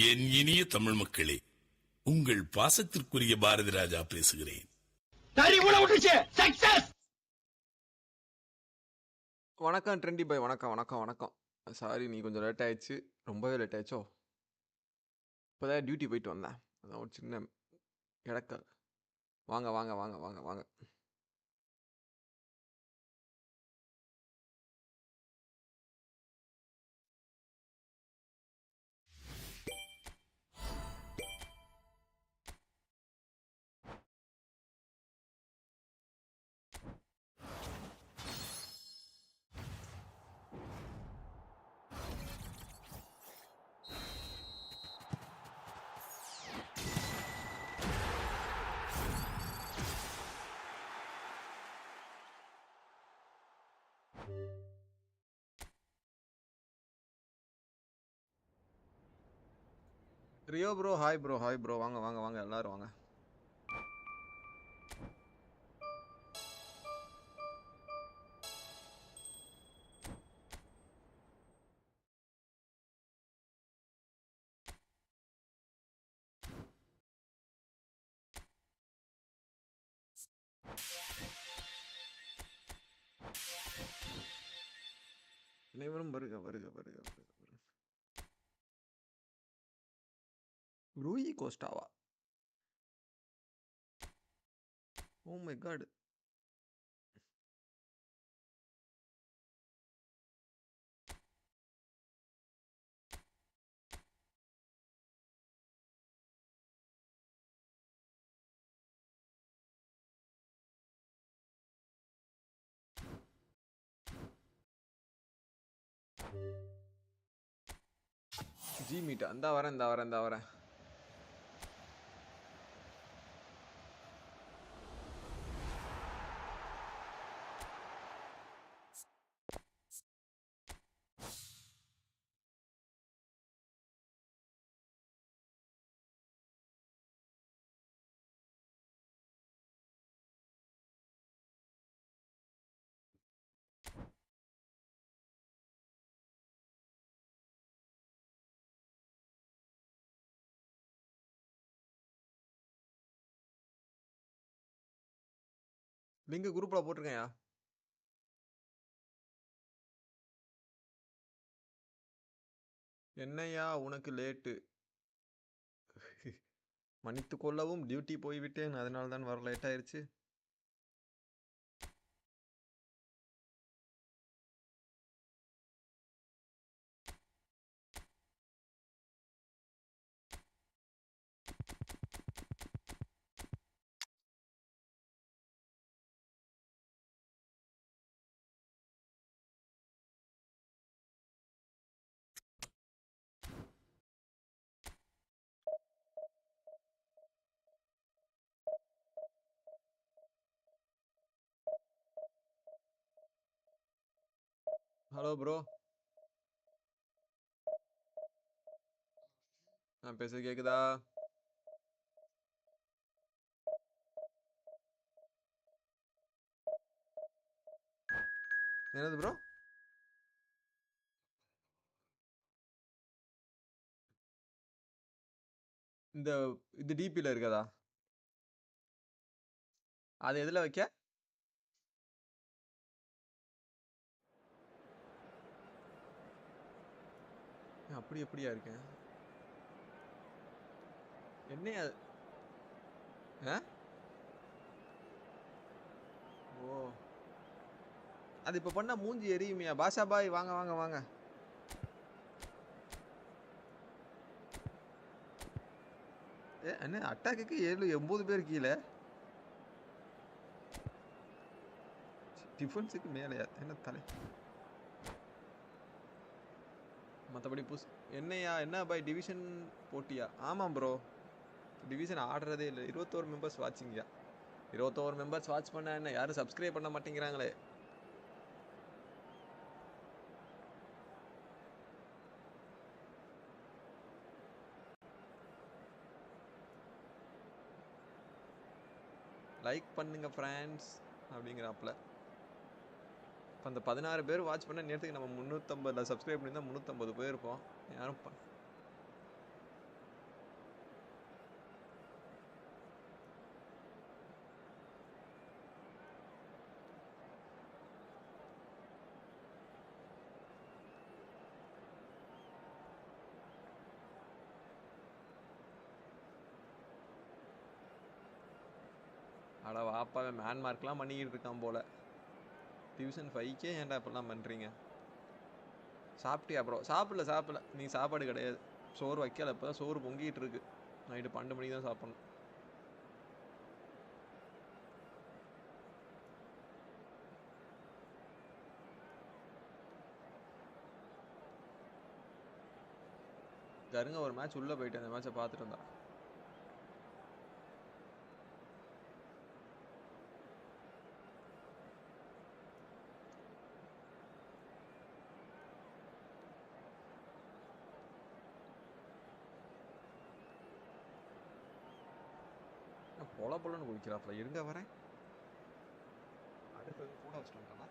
என் இனிய தமிழ் மக்களே, உங்கள் பாசத்திற்குரிய பாரதி ராஜா பேசுகிறேன். வணக்கம் ட்ரெண்டி பாய். வணக்கம். சாரி, நீ கொஞ்சம் லேட் ஆயிடுச்சு. ரொம்பவே லேட் ஆயிடுச்சோ. இப்போதான் டியூட்டி போயிட்டு வந்தேன். அதான் ஒரு சின்ன கிடக்கல். வாங்க. Rio bro, hi bro. வாங்க எல்லாரும் வாங்க. அனைவரும் வருக. ரூயி கோஸ்டாவா? Oh my god. G meet அந்த வரேன். லிங்க் குரூப்ல போட்டிருக்கேன்யா. என்னையா உனக்கு லேட்டு? மன்னித்து கொள்ளவும், டியூட்டி போய்விட்டேன், அதனால தான் வர லேட் ஆயிருச்சு. ஹலோ ப்ரோ, நான் பேசுறது கேக்குதா? என்னது ப்ரோ? இந்த இது டிபில இருக்கதா? அது எதுல வைக்க? அப்படி எப்படியா இருக்கேன்? என்னையா? ஓ, அது இப்ப பண்ணா மூஞ்சி எரியுமியா? பாஷா பாய் வாங்க. என்ன அட்டாக்கு 7-9 பேர் கீழே, டிஃபென்ஸுக்கு மேலையா? என்ன தலை? மற்றபடி என்னையா என்ன பாய், டிவிஷன் போட்டியா? ஆமாம் ப்ரோ, டிவிஷன் ஆடுறதே இல்லை. 21 மெம்பர்ஸ் வாட்சிங்கயா. 21 மெம்பர்ஸ் வாட்ச் பண்ண என்ன, யாரும் சப்ஸ்கிரைப் பண்ண மாட்டேங்கிறாங்களே. லைக் பண்ணுங்க ஃப்ரெண்ட்ஸ் அப்படிங்கிறாப்புல. இப்போ அந்த 16 பேர் வாட்ச் பண்ண நேரத்துக்கு நம்ம 350 சப்ஸ்கிரைப் பண்ணியிருந்தா 350 போயிருப்போம். யாரும் அட வாப்பா மேன் மார்க்லாம் பண்ணிக்கிட்டு இருக்கான் போல. டிவிஷன் 5K ஏன்டா இப்பெல்லாம் பண்ணுறீங்க? சாப்பிட்டியா ப்ரோ? சாப்பிடல. நீ சாப்பாடு கிடையாது. சோறு வைக்கல. இப்போ தான் சோறு பொங்கிட்டு இருக்கு. நைட்டு 12 மணிக்கு தான் சாப்பிடணும். கருங்க ஒரு மேட்ச் உள்ளே போயிட்டு அந்த மேட்சை பார்த்துட்டு வந்தேன். பொலன்னு குடிக்கிறாப்ல. இருங்க வரேன். அடுப்பு கூட வச்சுட்டு வந்துட்டானா?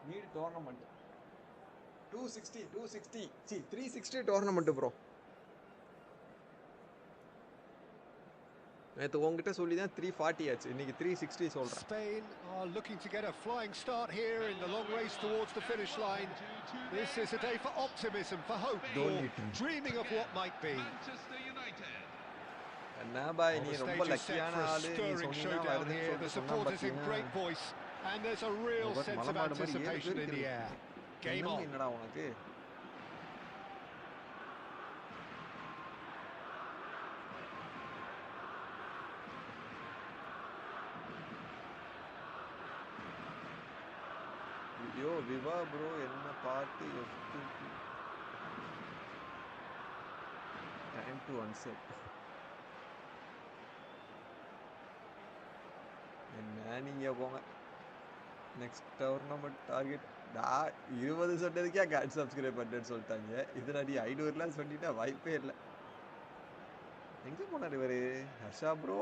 நீட் டோர்னமெண்ட் 260 சி 360 டோர்னமெண்ட் ப்ரோ. நேத்து உங்ககிட்ட சொல்லி தான் 340 ஆச்சு. இன்னைக்கு 360 சொல்றேன். Spain are looking to get a flying start here in the long race towards the finish line. This is a day for optimism, for hope, for dreaming of what might be. என்ன பாய் நீ ரொம்ப லக்கியான ஆளு. நீ சொன்னீனா வருதுன்னு சொல்லிட்டு சொன்னா பாத்தீங்க. And there's a real sense of anticipation in the air. Game on. என்னடா உனக்கு? ஐயோ விவா ப்ரோ என்ன பாட்டு F2 டைம் டு அன்செட். என்ன நீங்க போங்க. நெக்ஸ்ட் டோர்னமெண்ட் டார்கெட் 20 சொன்னதுக்கே காட் சப்ஸ்கிரைப் பண்ணுன்னு சொல்லிட்டாங்க. இது அடி 500லாம் சொல்லிட்டா வாய்ப்பே இல்லை. எங்க போனார் இவரு? ஹர்ஷா ப்ரோ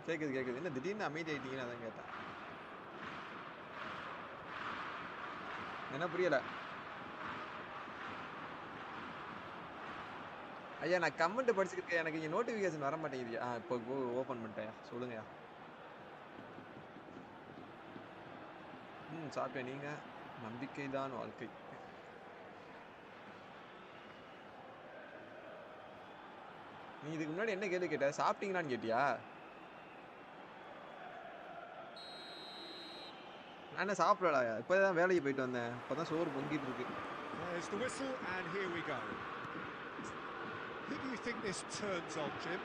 கேக்குது. என்ன திடீர்னு அமைதி ஆயிட்டீங்கன்னு அதான் கேட்டேன். என்ன புரியல ஐயா? நான் கமெண்ட் படிச்சுக்கிட்டேன். எனக்கு இங்கே நோட்டிஃபிகேஷன் வர மாட்டேங்குது. இப்போ ஓப்பன் பண்ணிட்டேன். சொல்லுங்கய்யா. சாப்பிட்டேன். நீங்க? நம்பிக்கை தான் வாழ்க்கை. நீ இதுக்கு முன்னாடி என்ன கேள்வி கேட்ட? சாப்பிட்டீங்களான்னு கேட்டியா? நான் என்ன சாப்பிடல. இப்போதான் வேலைக்கு போயிட்டு வந்தேன். இப்போதான் சோறு பொங்கிட்டு இருக்கு. There's the whistle and here we go. Who do you think this turns on, Jim?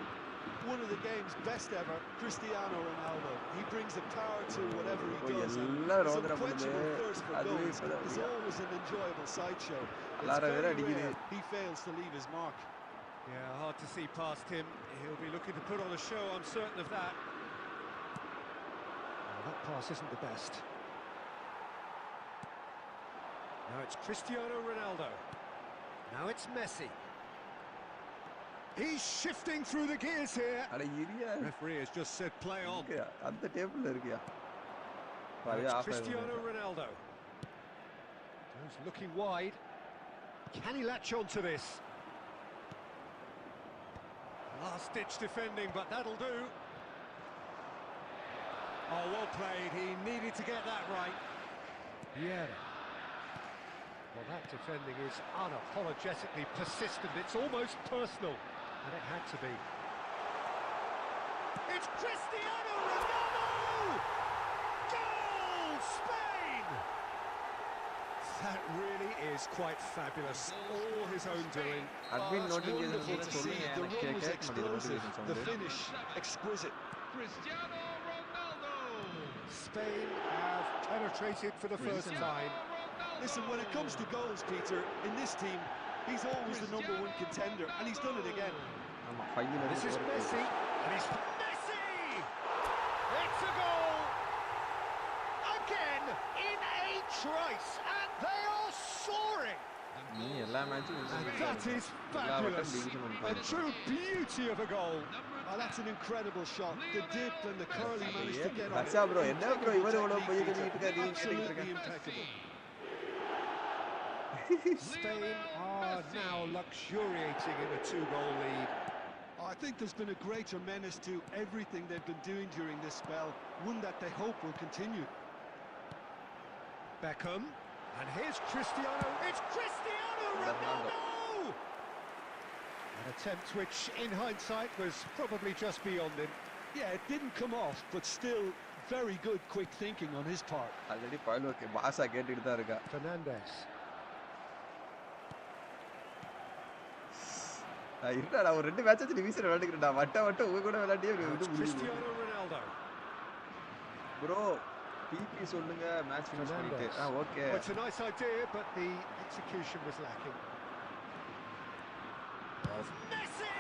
One of the game's best ever, Cristiano Ronaldo. He brings the power to whatever he does. His unquenchable thirst for goals is always an enjoyable sideshow. It's very rare he fails to leave his mark. Yeah, hard to see past him. He'll be looking to put on a show, I'm certain of that. Oh, that pass isn't the best. Now it's Cristiano Ronaldo. Now it's Messi. He's shifting through the gears here. Referee has just said play on. At the table irukya. Cristiano Ronaldo. He's looking wide. Can he latch on to this? Last ditch defending, but that'll do. Oh, well played. He needed to get that right. Yeah. Well, that defending is unapologetically persistent. It's almost personal. And it had to be. It's Cristiano Ronaldo! Goal, Spain! That really is quite fabulous. All his own doing. It's wonderful to see. The run was explosive. The finish exquisite. Cristiano Ronaldo! Spain have penetrated for the first time. Listen, when it comes to goals, Peter, in this team, he's always the #1 contender, and he's done it again. This is Messi, and it's Messi! It's a goal! Again, in a trice, and they are soaring! நீ எல்லா மேட்சும் And that is fabulous. A true beauty of a goal. Oh, that's an incredible shot. The dip and the curl he managed to get on it. Harsha bro என்ன bro Impeccable இவரு இவ்வளவு போய் technique, கட்டிட்டு Peter. இருக்காரு Absolutely impeccable. Spain are now luxuriating in a 2-goal lead. Oh, I think there's been a greater menace to everything they've been doing during this spell, one that they hope will continue. Vankkam, and here's Cristiano. It's Cristiano Ronaldo! An attempt which, in hindsight, was probably just beyond him. Yeah, it didn't come off, but still very good quick thinking on his part. Already ball okay பாஸா கேட்டிட்டு தான் இருக்கா Fernandes. இருடா ஒரு ரெண்டு match division விளையாடுறடா வட்ட உங்க கூட விளையாடியே இது முடியுது Cristiano Ronaldo. ப்ரோ பிபி சொல்லுங்க மேட்ச் ஃபினிஷ் பண்ணிட்டு okay Well, it's a nice idea, but the execution was lacking. Of Messi!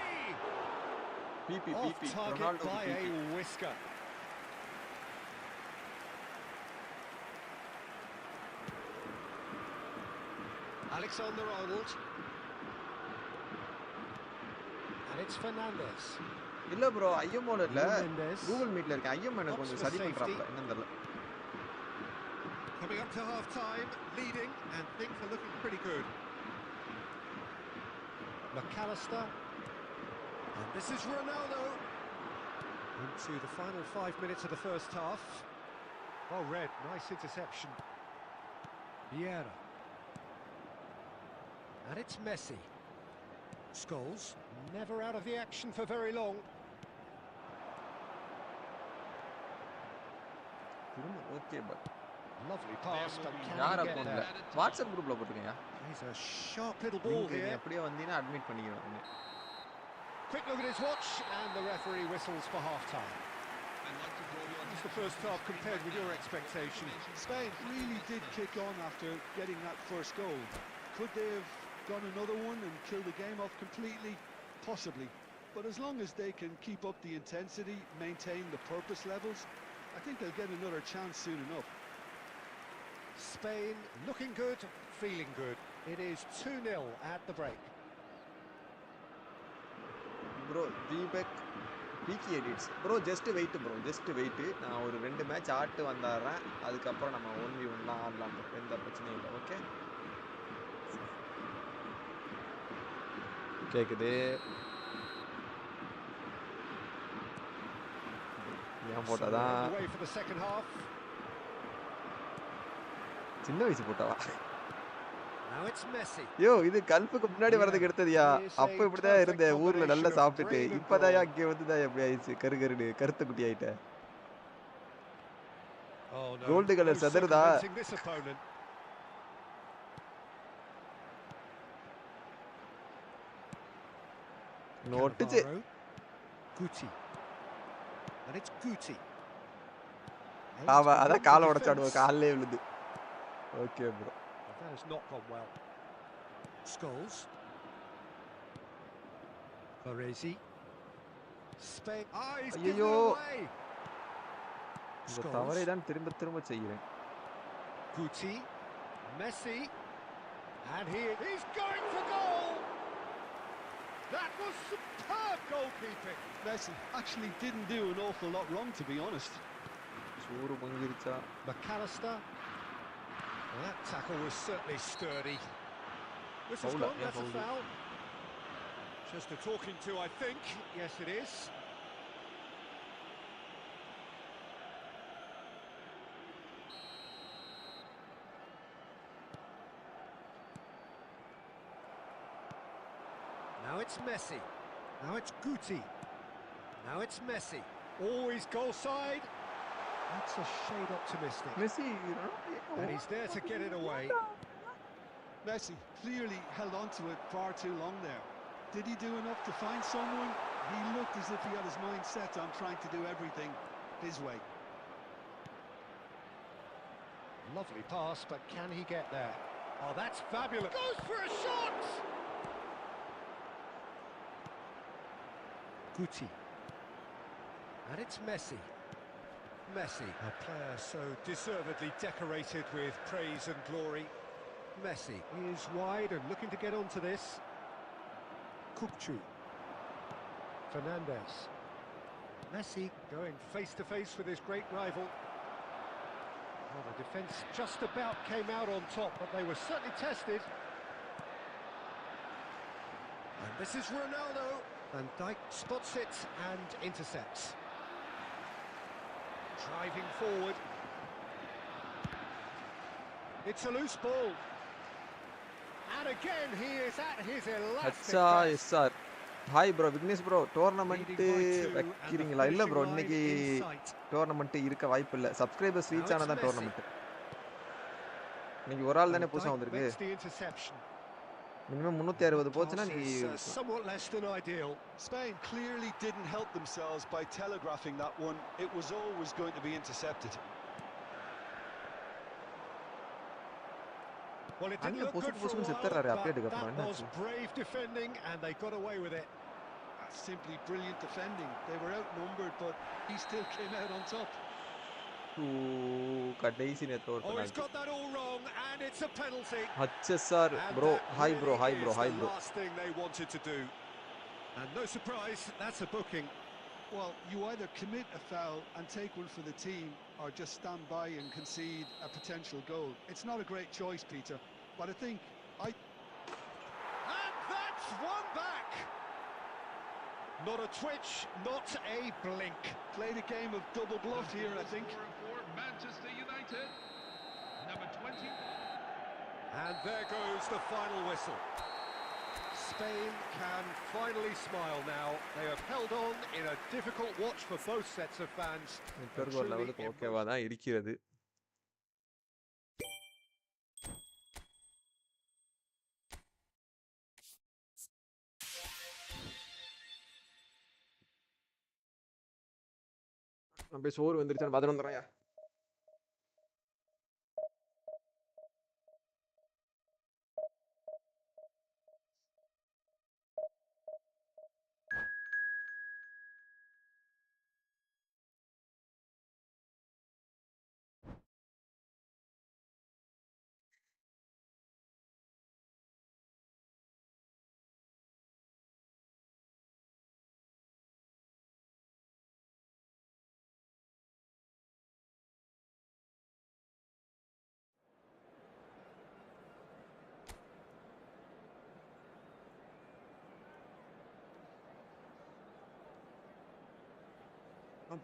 பிபி Off target Ronaldo by a whisker. Alexander-Arnold. And it's Fernandes. இல்ல bro ஐஎம்ஓல இல்ல Mendes. கூகுள் மீட்ல இருக்க IIM எனக்கு கொஞ்சம் சரி பண்றாப்ல என்னன்னு தெரியல Coming up to half time, leading, and things are looking pretty good. McAllister. And this is Ronaldo. Into the final 5 minutes of the first half. Oh, Red, nice interception. Vieira. And it's Messi. Scholes, never out of the action for very long. Okay but Lovely pass, but can யார he get அக்கவுண்ட்ல there? WhatsApp குரூப்ல போட்டுருங்க He's a sharp little ball நீ here. அப்படியே வந்தீனா admit பண்ணிக்கிறேன் Quick look at his watch, and the referee whistles for half-time. Just the first half compared with your expectation. Spain really did kick on after getting that first goal. Could they have got another one and killed the game off completely? Possibly. But as long as they can keep up the intensity, maintain the purpose levels, I think they'll get another chance soon enough. Spain looking good, feeling good. It is 2-0 at the break. Bro Deepak பிகி edits bro just wait நான் ஒரு 2 match ஆட்டு வந்தாடுறேன் அதுக்கப்புறம் நம்ம 1v1 ஆடலாம் bro எந்த பிரச்சனையும் இல்லை ஓகே கேக்குது ஏன் போட்டாதான் Away for the second half. சின்ன வயசு போட்டாவா Now it's Messi. யோ இது கல்புக்கு முன்னாடி வரதுக்கு எடுத்ததியா அப்ப இப்படிதான் இருந்தேன் ஊர்ல நல்லா சாப்பிட்டுட்டு இப்பதான் இங்க வந்துதான் எப்படி ஆயிடுச்சு கருகருடு கருத்த குட்டி ஆயிட்டேன் Oh no. கோல்டு கலர் சதுரதா This opponent. நோட்டுச்சு Guti. And it's Guti. அவ அத கால உடைச்சாடுவ கால்லே விழுது okay bro That has not gone well. Scholes. Baresi. Spain. Ah, he's given it away. இந்த தவறை தான் திரும்ப செய்கிறேன் Guti. Messi. And he's going for goal. That was superb goalkeeping. Messi actually didn't do an awful lot wrong, to be honest. சூறு பொங்கிருச்சா McAllister. Well, that tackle was certainly sturdy. Whistle's Hold gone, up, yeah, that's a hold it. foul. Just a talking to, I think. Yes, it is. Now it's Messi. Now it's Guti. Now it's Messi. Always goal side. That's a shade optimistic. Messi And he's there to get it away. Messi clearly held on to it far too long there. Did he do enough to find someone? He looked as if he had his mind set on trying to do everything his way. Lovely pass, but can he get there? Oh, that's fabulous. Goes for a shot! Guti. And it's Messi. Messi, a player so deservedly decorated with praise and glory. Messi is wide and looking to get onto this. Kukçu. Fernandez. Messi going face-to-face with his great rival. Well, the defence just about came out on top, but they were certainly tested. And this is Ronaldo. Van Dijk spots it and intercepts. Driving forward. It's a loose ball. And again, he is at his elastic best. sir. Hi bro, Vignesh bro, tournament வைக்கிறீங்களா? இல்ல bro, இன்னைக்கு tournament இருக்க வாய்ப்பு இல்ல. Subscribers reach ஆனதான் tournament. இன்னைக்கு ஒரு ஆள் தானே புதுசா வந்திருக்கு. மினிமம் 360 போச்சுனா நீ somewhat less than ideal. Spain clearly didn't help themselves by telegraphing that one. It was always going to be intercepted. Well, it didn't look good for a while, but that was brave defending and they got away with it. That's simply brilliant defending. They were outnumbered, but he still came out on top. Oh, he's got that all wrong and it's a penalty. sir, bro, hi bro, hi bro, hi bro. The last thing they wanted to do. And no surprise, that's a booking. Well, you either commit a foul and take one for the team, or just stand by and concede a potential goal. It's not a great choice, Peter, but I think And that's one back! Not a twitch, not a blink. Played a game of double bluff here, I think. For Manchester United, number 20. And there goes the final whistle. Spain can finally smile now. They have held on in a difficult watch for both sets of fans. ஓகேவா தான் இருக்கிறது. நம்ம சோறு வந்துருச்சான்னு பார்த்துட்டு வந்துடுறேன்.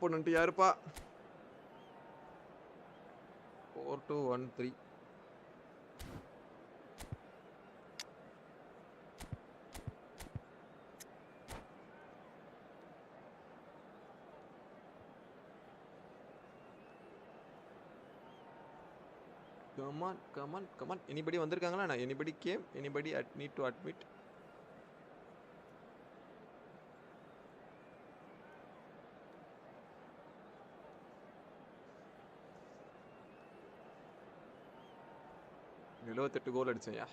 opponent யாருப்பா? 4-2-1-3. Come on, come on, come on. Anybody வந்திருக்காங்களா? Anybody came? Anybody need to admit? எழுபத்தெட்டு கோல் அடிச்சேன்யா.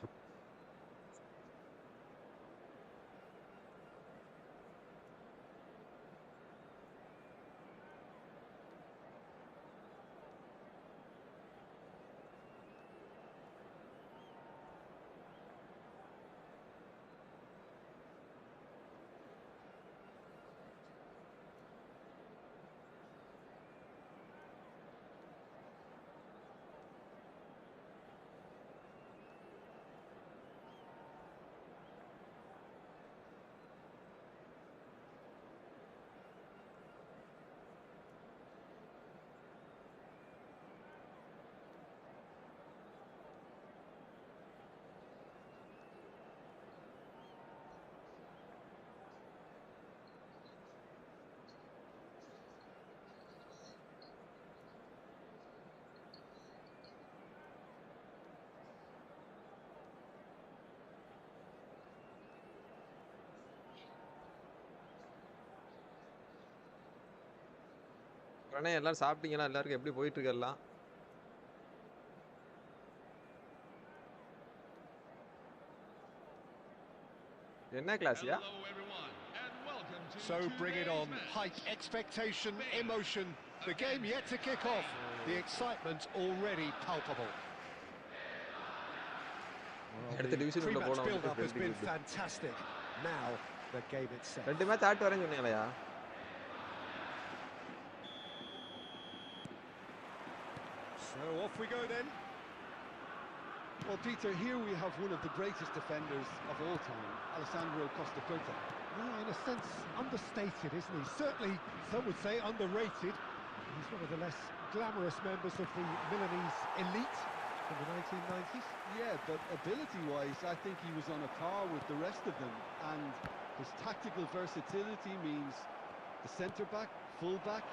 அண்ணே எல்லாரும் சாப்பிட்டீங்களா? எல்லாருக்கும் எப்படி போயிட்டு இருக்கு எல்லாம்? என்ன கிளாஸ்யா? So bring it on. Height, expectation, emotion. The game yet to kick off. The excitement already palpable. அடுத்த டிவிஷன் உள்ள போனா build-up has been fantastic. Now the game itself. ரெண்டு மேட்ச் ஆட்டு வரேன்னு சொன்னீங்களா? So off we go then. Well, Peter, here we have one of the greatest defenders of all time, Alessandro Costa Curta. Yeah, in a sense, understated, isn't he? Certainly, some would say underrated. He's one of the less glamorous members of the Milanese elite in the 1990s. Yeah, but ability-wise, I think he was on a par with the rest of them. And his tactical versatility means the centre-back, full-back,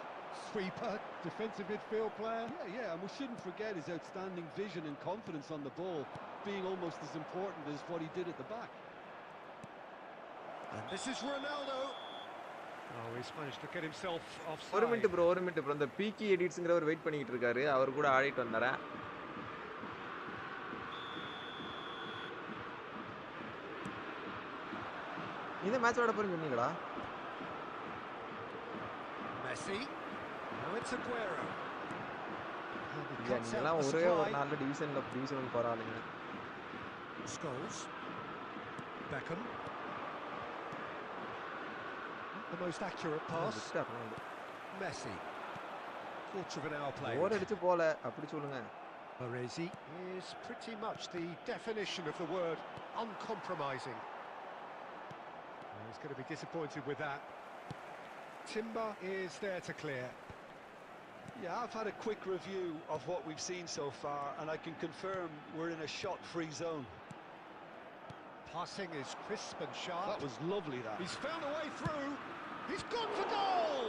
Sweeper, defensive midfield player. Yeah, and we shouldn't forget his outstanding vision and confidence on the ball, being almost as important as what he did at the back. And this is Ronaldo. Oh, he's managed to get himself offside. ஒரு minute bro அந்த பிகி எடிட்ஸ்ங்கறவர் wait பண்ணிட்டு இருக்காரு. அவர் கூட ஆடிட்டு வந்தறேன். இந்த match ஆட போறீங்க சொன்னீங்களா? Messi. Now it's Aguero. நீங்கலாம் ஒரே ஒரு நாள்ல division போறாளுங்க. Scholes. Beckham. The most accurate pass. Messi. Quarter of an hour played. ஓட அடிச்சு போல அப்படி சொல்லுங்க. Baresi is pretty much the definition of the word uncompromising. He's going to be disappointed with that. Timber is there to clear. Yeah, I've had a quick review of what we've seen so far, and I can confirm we're in a shot-free zone. Passing is crisp and sharp. That was lovely, that. He's found a way through. He's gone for goal!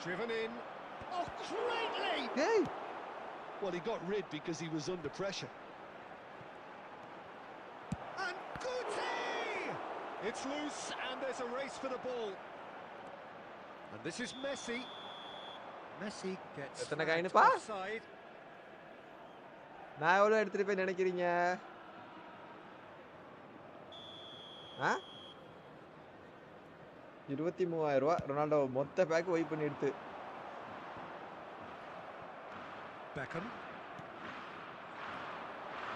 Driven in. Oh, greatly! Hey! Well, he got rid because he was under pressure. And Guti! It's loose and there's a race for the ball. And this is Messi. Messi gets offside. நான் எவ்வளவு எடுத்துட்டு போய் நினைக்கிறீங்க? ஆ? 23000 ரூபாய் Ronaldo மொத்த back vibe பண்ணி எடுத்து. Beckham.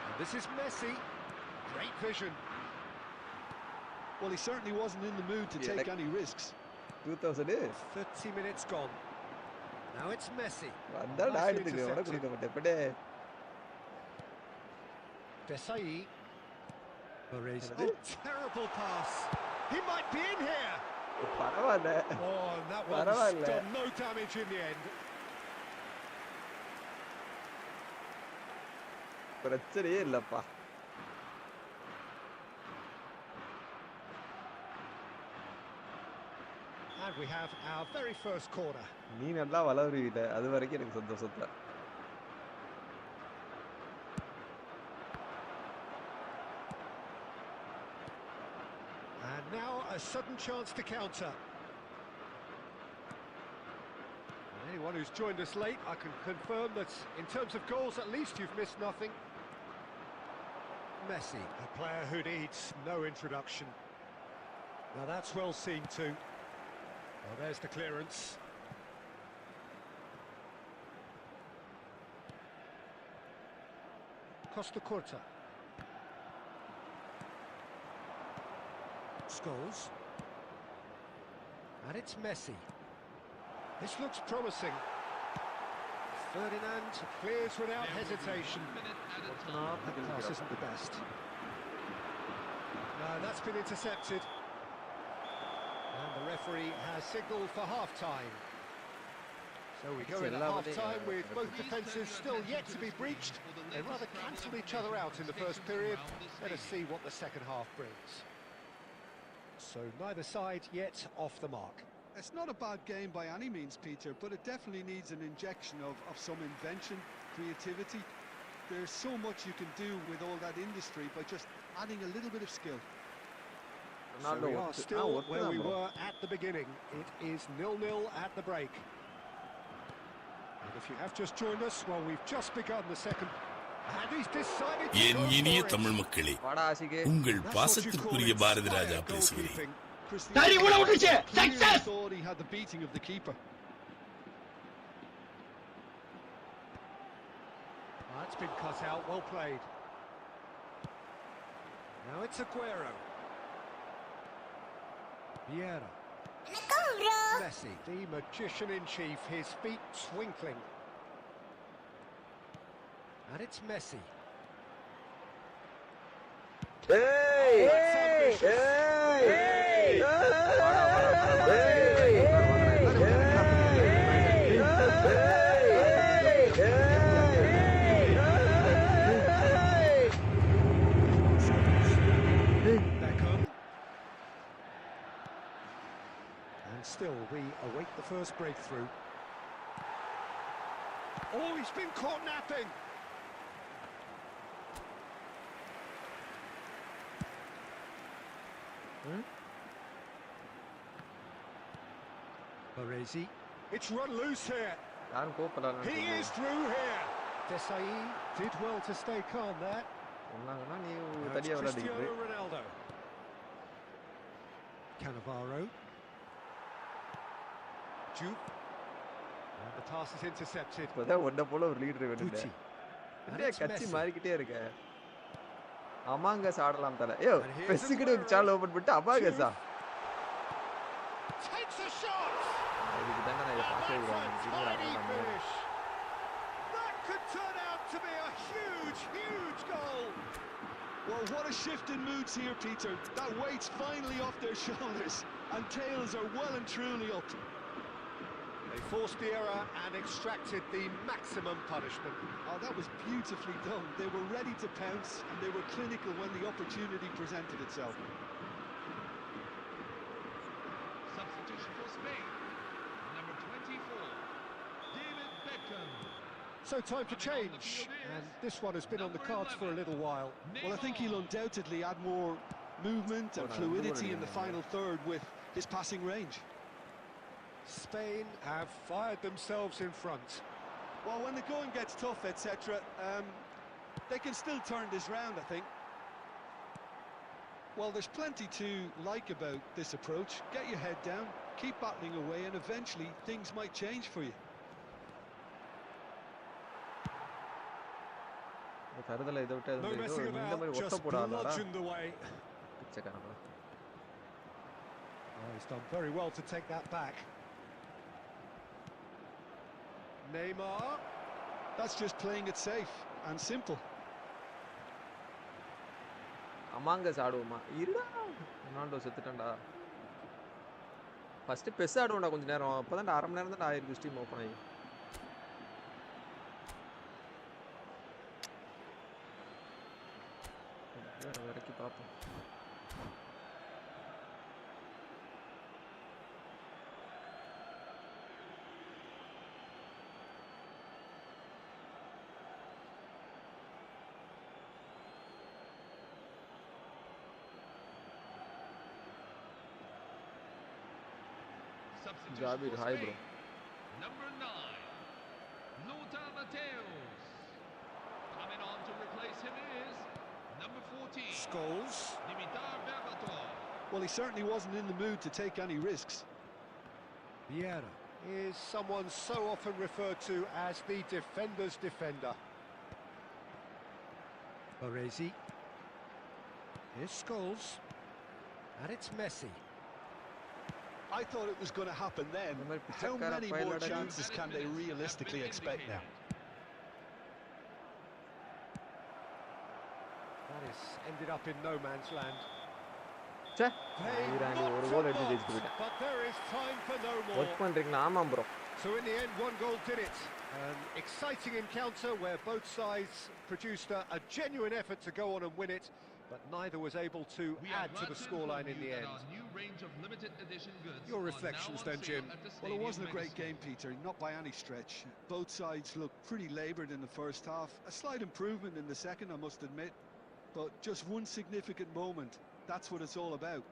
And this is Messi. Great vision. Well, he certainly wasn't in the mood to take any risks. 2000 30 minutes gone. Now it's Messi. வந்தா நான் எடுத்துக்க உனக்கு கொடுக்க மாட்டேன் Bade. Desai. Baresi. Oh, terrible pass. He might be in here. பரவாயில்ல. Oh, that one's done no damage in the end. பிரச்சனையே இல்லப்பா. And we have our very first corner. நீ நல்லா வளருவீல அது வரைக்கும் எனக்கு சந்தோஷம் தான். And now a sudden chance to counter. Anyone who's joined us late, I can confirm that in terms of goals, at least you've missed nothing. Messi, a player who needs no introduction. Now that's well seen too. Well, there's the clearance. Costa Curta. Scholes. And it's Messi. This looks promising. Ferdinand clears without hesitation. That pass isn't the best. No, that's been intercepted. And the referee has signalled for half-time. So we go in at half-time with both defences still yet to be breached. They rather cancelled each other out in the first period. Let us see what the second half brings. So neither side yet off the mark. It's not a bad game by any means, Peter, but it definitely needs an injection of some invention, creativity. There's so much you can do with all that industry by just adding a little bit of skill. So we are still where we were at the beginning. It is 0-0 at the break. And if you have just joined us, well, we've just begun the second. And he's decided to N go இனிய for it. Tamil மக்களே, வாடா ஆசிகே. உங்கள் That's what you பாசத்திற்குரிய call Bharathi Raja inspired பேசுகிறேன். goalkeeping. Cristiano clearly thought he had the beating of the keeper. That's been cut out, well played. Now it's Aguero. Vieira. Messi, the magician-in-chief, his feet twinkling. And it's Messi. Hey! That's ambitious. Vankkam. And still, we await the first breakthrough. Oh, he's been caught napping. Baresi. It's run loose here. He is through here. Desai did well to stay calm there. Now it's Cristiano Ronaldo. Cannavaro. Jupe. And the pass is intercepted. Guti. And it's Messi. Amangas ஆடலாம் தல ஏய் பெஸ்ஸுக்கு ஒரு channel open பண்ணிட்டு அமாங்கஸா Takes a shot. இதுக்கு தான் நான் இத பாக்கவே விடுறேன் Finish. That could turn out to be a huge goal. Well, what a shift in moods here, Peter. That weight's finally off their shoulders, and tails are well and truly up. They forced the error and extracted the maximum punishment. Oh, that was beautifully done. They were ready to pounce, and they were clinical when the opportunity presented itself. Substitution for Spain. Number 24, David Beckham. So time to change, and this one has been on the cards for a little while. Well, I think he'll undoubtedly add more movement and fluidity in the final third with his passing range. Spain have fired themselves in front. Well, when the going gets tough, etc., they can still turn this round, I think. Well, there's plenty to like about this approach. Get your head down, keep battling away, and eventually things might change for you. No messing about, just bludgeoned away. Oh, he's done very well to take that back. Neymar. That's just playing it safe and simple. அமாங்கஸ் ஆடுவோமா இருடா Ronaldo செத்துட்டான்டா first பெஸ் ஆடுவோம்டா கொஞ்ச நேரம் அப்பதான் அரை மணி நேரம் தான் ஆயிருக்கு stream open ஆகி வரைக்கும் பார்ப்போம் Substitution for hi, Spain. bro. Number 9, Lothar Matthäus. Coming on to replace him is number 14, Scholes. Dimitar Berbatov. Well, he certainly wasn't in the mood to take any risks. Vieira is someone so often referred to as the defender's defender. Baresi. Here's Scholes. And it's Messi. I thought it was going to happen then. How many more chances can they realistically expect now? That has ended up in no man's land. ச்சே They இராண்டி knocked ஒரு the கோல் அடிச்சு box, ஜெயிச்சு போயிட்டேன் but there is time for no more. Work பண்றீங்களா ஆமாம் bro So in the end, one goal did it. An exciting encounter where both sides produced a genuine effort to go on and win it, but neither was able to We are add to glad the to scoreline in inform the you that end. our new range of limited edition goods Your are reflections now on then, sale Jim? at the Well, it Stadium wasn't a great Mega game, Peter, not by any stretch. Both sides looked pretty laboured in the first half. A slight improvement in the second, I must admit. But just one significant moment. That's what it's all about.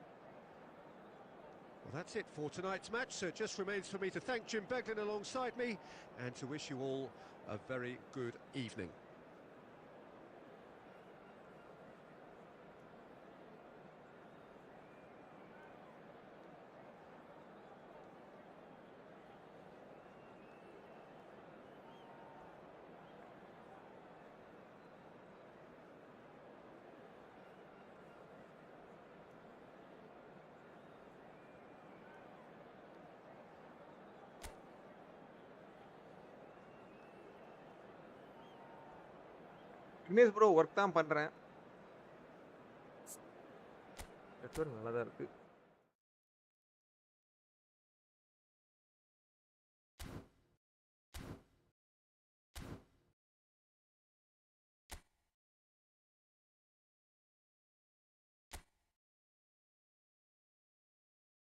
Well, that's it for tonight's match, so it just remains for me to thank Jim Beglin alongside me and to wish you all a very good evening. Vignesh bro work தான் பண்ணுறேன். Network நல்லா தான் இருக்குது.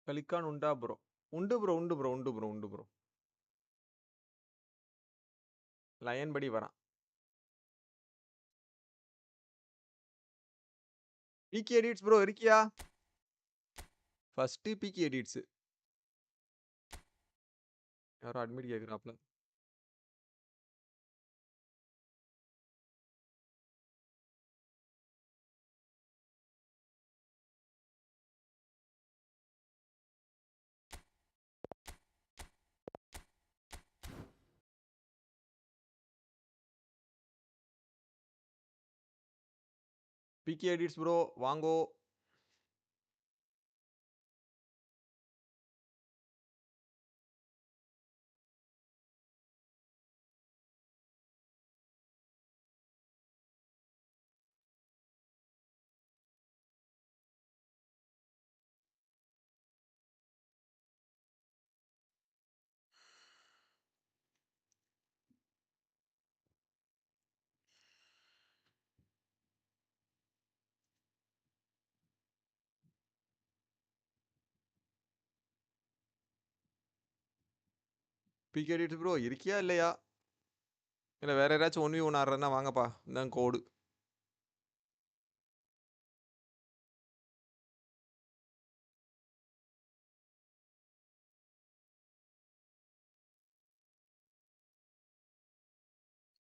கலிக்கான் உண்டா bro? உண்டு bro, உண்டு bro, உண்டு bro, உண்டு ப்ரோ. லயன் படி வரான். பிகே எடிட்ஸ் ப்ரோ இருக்கியா? First PK edits. யாரோ அட்மிட் கேட்குறாப்ல. பிகே எடிட்ஸ் ப்ரோ வாங்கோ. பிகே எடிட்ஸ் ப்ரோ இருக்கியா இல்லையா? இல்லை வேற யாராச்சும் 1v1 ஆடுறதுன்னா வாங்கப்பா. இதான் கோடு.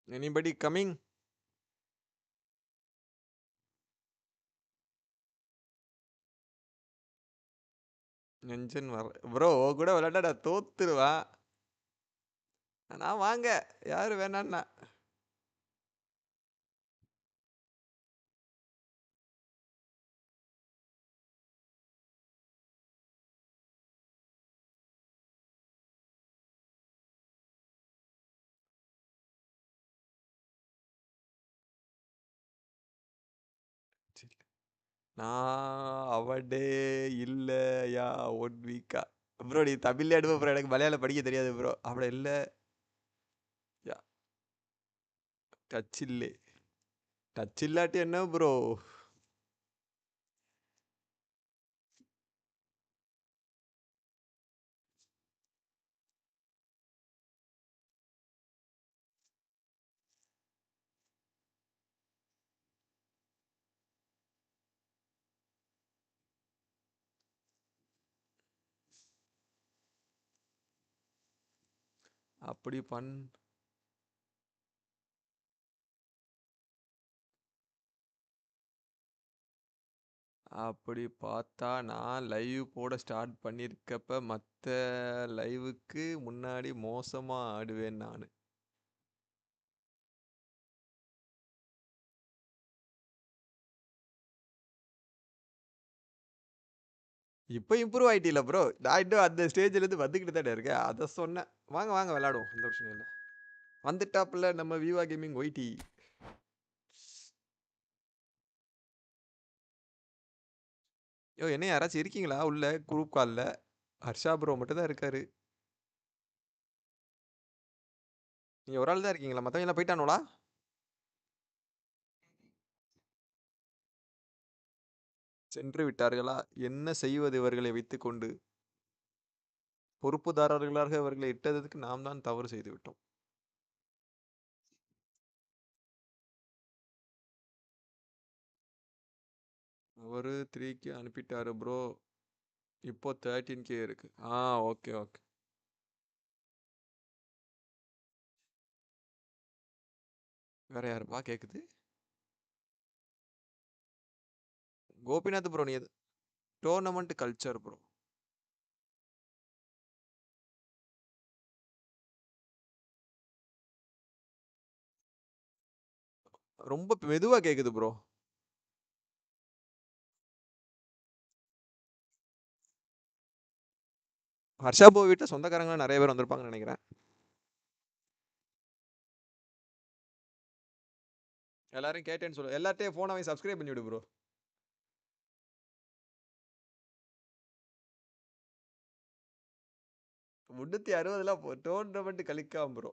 Anybody coming? நெஞ்சன் வர ப்ரோ கூட விளையாட்டா நான் தோத்துருவேன். நான் வாங்க யாரு வேணான்னா. நான் அவடே இல்லையா 1 வீக்கா ப்ரோ? நீ தமிழ்ல எடுப்ப ப்ரோ, எனக்கு மலையாளம் படிக்க தெரியாது ப்ரோ. அப்படி இல்லை. யா டச் இல்லை. டச் இல்லாட்டி என்ன ப்ரோ? அப்படி அப்படி பார்த்தா நான் லைவ் போட ஸ்டார்ட் பண்ணியிருக்கப்ப மற்ற லைவுக்கு முன்னாடி மோசமா ஆடுவேன் நான். இப்போ இம்ப்ரூவ் ஆயிட்டில ப்ரோ. நான் இன்னும் அந்த ஸ்டேஜ்ல இருந்து வந்துக்கிட்டு தானே இருக்கேன். அதை சொன்னேன். வாங்க வாங்க விளையாடுவோம், எந்த பிரச்சனையும் இல்லை. வந்துட்டாப்புல நம்ம விவா கேமிங் ஒய்டி. யோ என்ன யாராச்சும் இருக்கீங்களா உள்ள குரூப் காலில்? ஹர்ஷா ப்ரோ மட்டும் தான் இருக்காரு. நீங்கள் ஒரு ஆள் தான் இருக்கீங்களா? மற்றவங்க எல்லாம் போயிட்டானோலா? சென்று விட்டார்களா? என்ன செய்வது இவர்களை வைத்துக்கொண்டு? பொறுப்புதாரர்களாக இவர்களை இட்டதற்கு நாம் தான் தவறு செய்து விட்டோம். அவரு 3K அனுப்பிட்டாரு ப்ரோ. இப்போ 13K இருக்கு. Okay okay. வேற யாருப்பா கேக்குது? கோபிநாத் ப்ரோ. நீ டோர்னமெண்ட் கல்ச்சர் ப்ரோ. ரொம்ப மெதுவா கேக்குது ப்ரோ. ஹர்ஷா ப்ரோ வீட்டில் சொந்தக்காரங்க நிறைய பேர் வந்திருப்பாங்கன்னு நினைக்கிறேன். எல்லாரும் கேட்டேன்னு சொல்லு. எல்லாத்தையும் ஃபோனை வாங்கி சப்ஸ்கிரைப் பண்ணி விடு ப்ரோ. முன்னூத்தி 60 டோர்னமெண்ட் கலிக்காம ப்ரோ.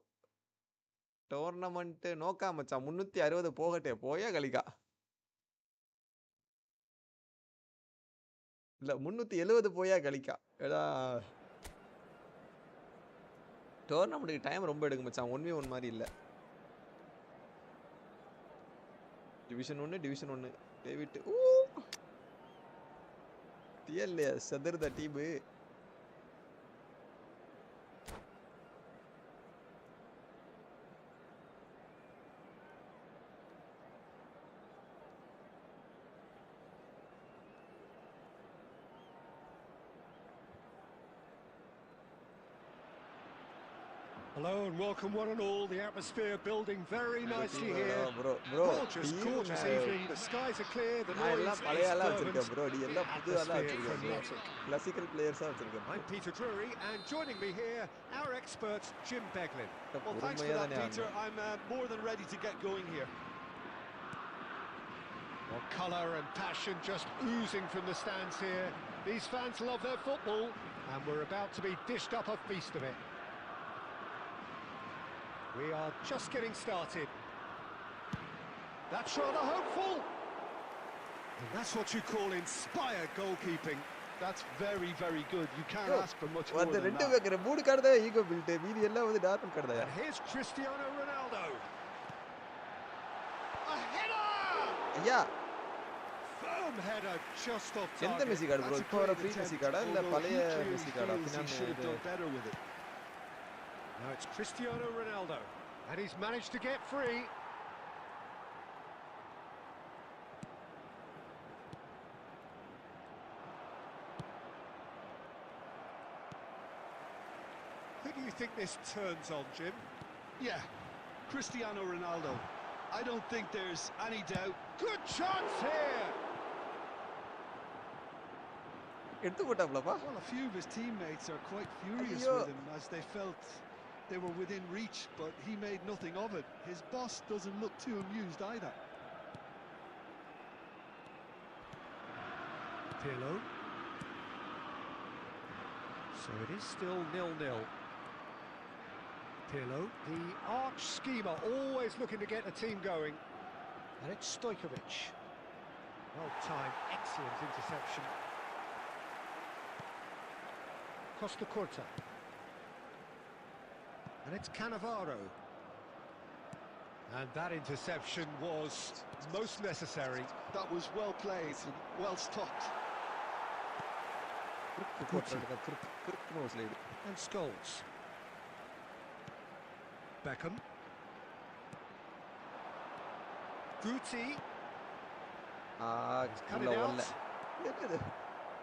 டோர்னமெண்ட் நோக்கா மச்சான். 360 போகட்டே போயா கலிக்கா. இல்ல 370 போயா கலிக்கா. ஏடா டோர்னமெண்ட்டுக்கு டைம் ரொம்ப எடுக்கும் மச்சான். 1v1 மாதிரி இல்ல. டிவிஷன் 1 டேவிட் டிஎல் சதுர்த team. Hello and welcome one and all. The atmosphere building very nicely here. Gorgeous evening. The skies are clear. The noise is fervent. bro. நீ எல்லாம் புதுவாலாம் Atmosphere வச்சிருக்க bro. frenetic. கிளாசிக்கல் பிளேயர்ஸா வச்சிருக்க bro. I'm Peter Drury, and joining me here, our expert Jim Beglin. Well, thanks for that, Peter. I'm more than ready to get going here. Well, colour and passion just oozing from the stands here. These fans love their football, and we're about to be dished up a feast of it. We are just getting started. That's rather hopeful. And that's what you call inspired goalkeeping. That's very, very good. You can't ask for much more than that. ரெண்டு மூணு card தான் ego build. மீதி எல்லாம் வந்து dormant card தான். And here's Cristiano Ronaldo. A header! Yeah. Firm header just off target. எந்த Messi card bro? இப்போ வர ஃப்ரீ மெஸ்ஸி கார்டா இல்ல பழைய Messi கார்டா? Now it's Cristiano Ronaldo, and he's managed to get free. Who do you think this turns on, Jim? Yeah, Cristiano Ronaldo. I don't think there's any doubt. Good chance here! எடுத்து போட்டாப்லப்பா. Well, a few of his teammates are quite furious with him as they felt they were within reach, but he made nothing of it. His boss doesn't look too amused either. Pirlo. So it is still 0-0. Pirlo, the arch schemer, always looking to get the team going. And it's Stojkovic. Well timed, excellent interception. Costa Curta. And it's Cannavaro. And that interception was most necessary. That was well played, well stopped. And Scholes. Beckham. Guti. He's cut it out.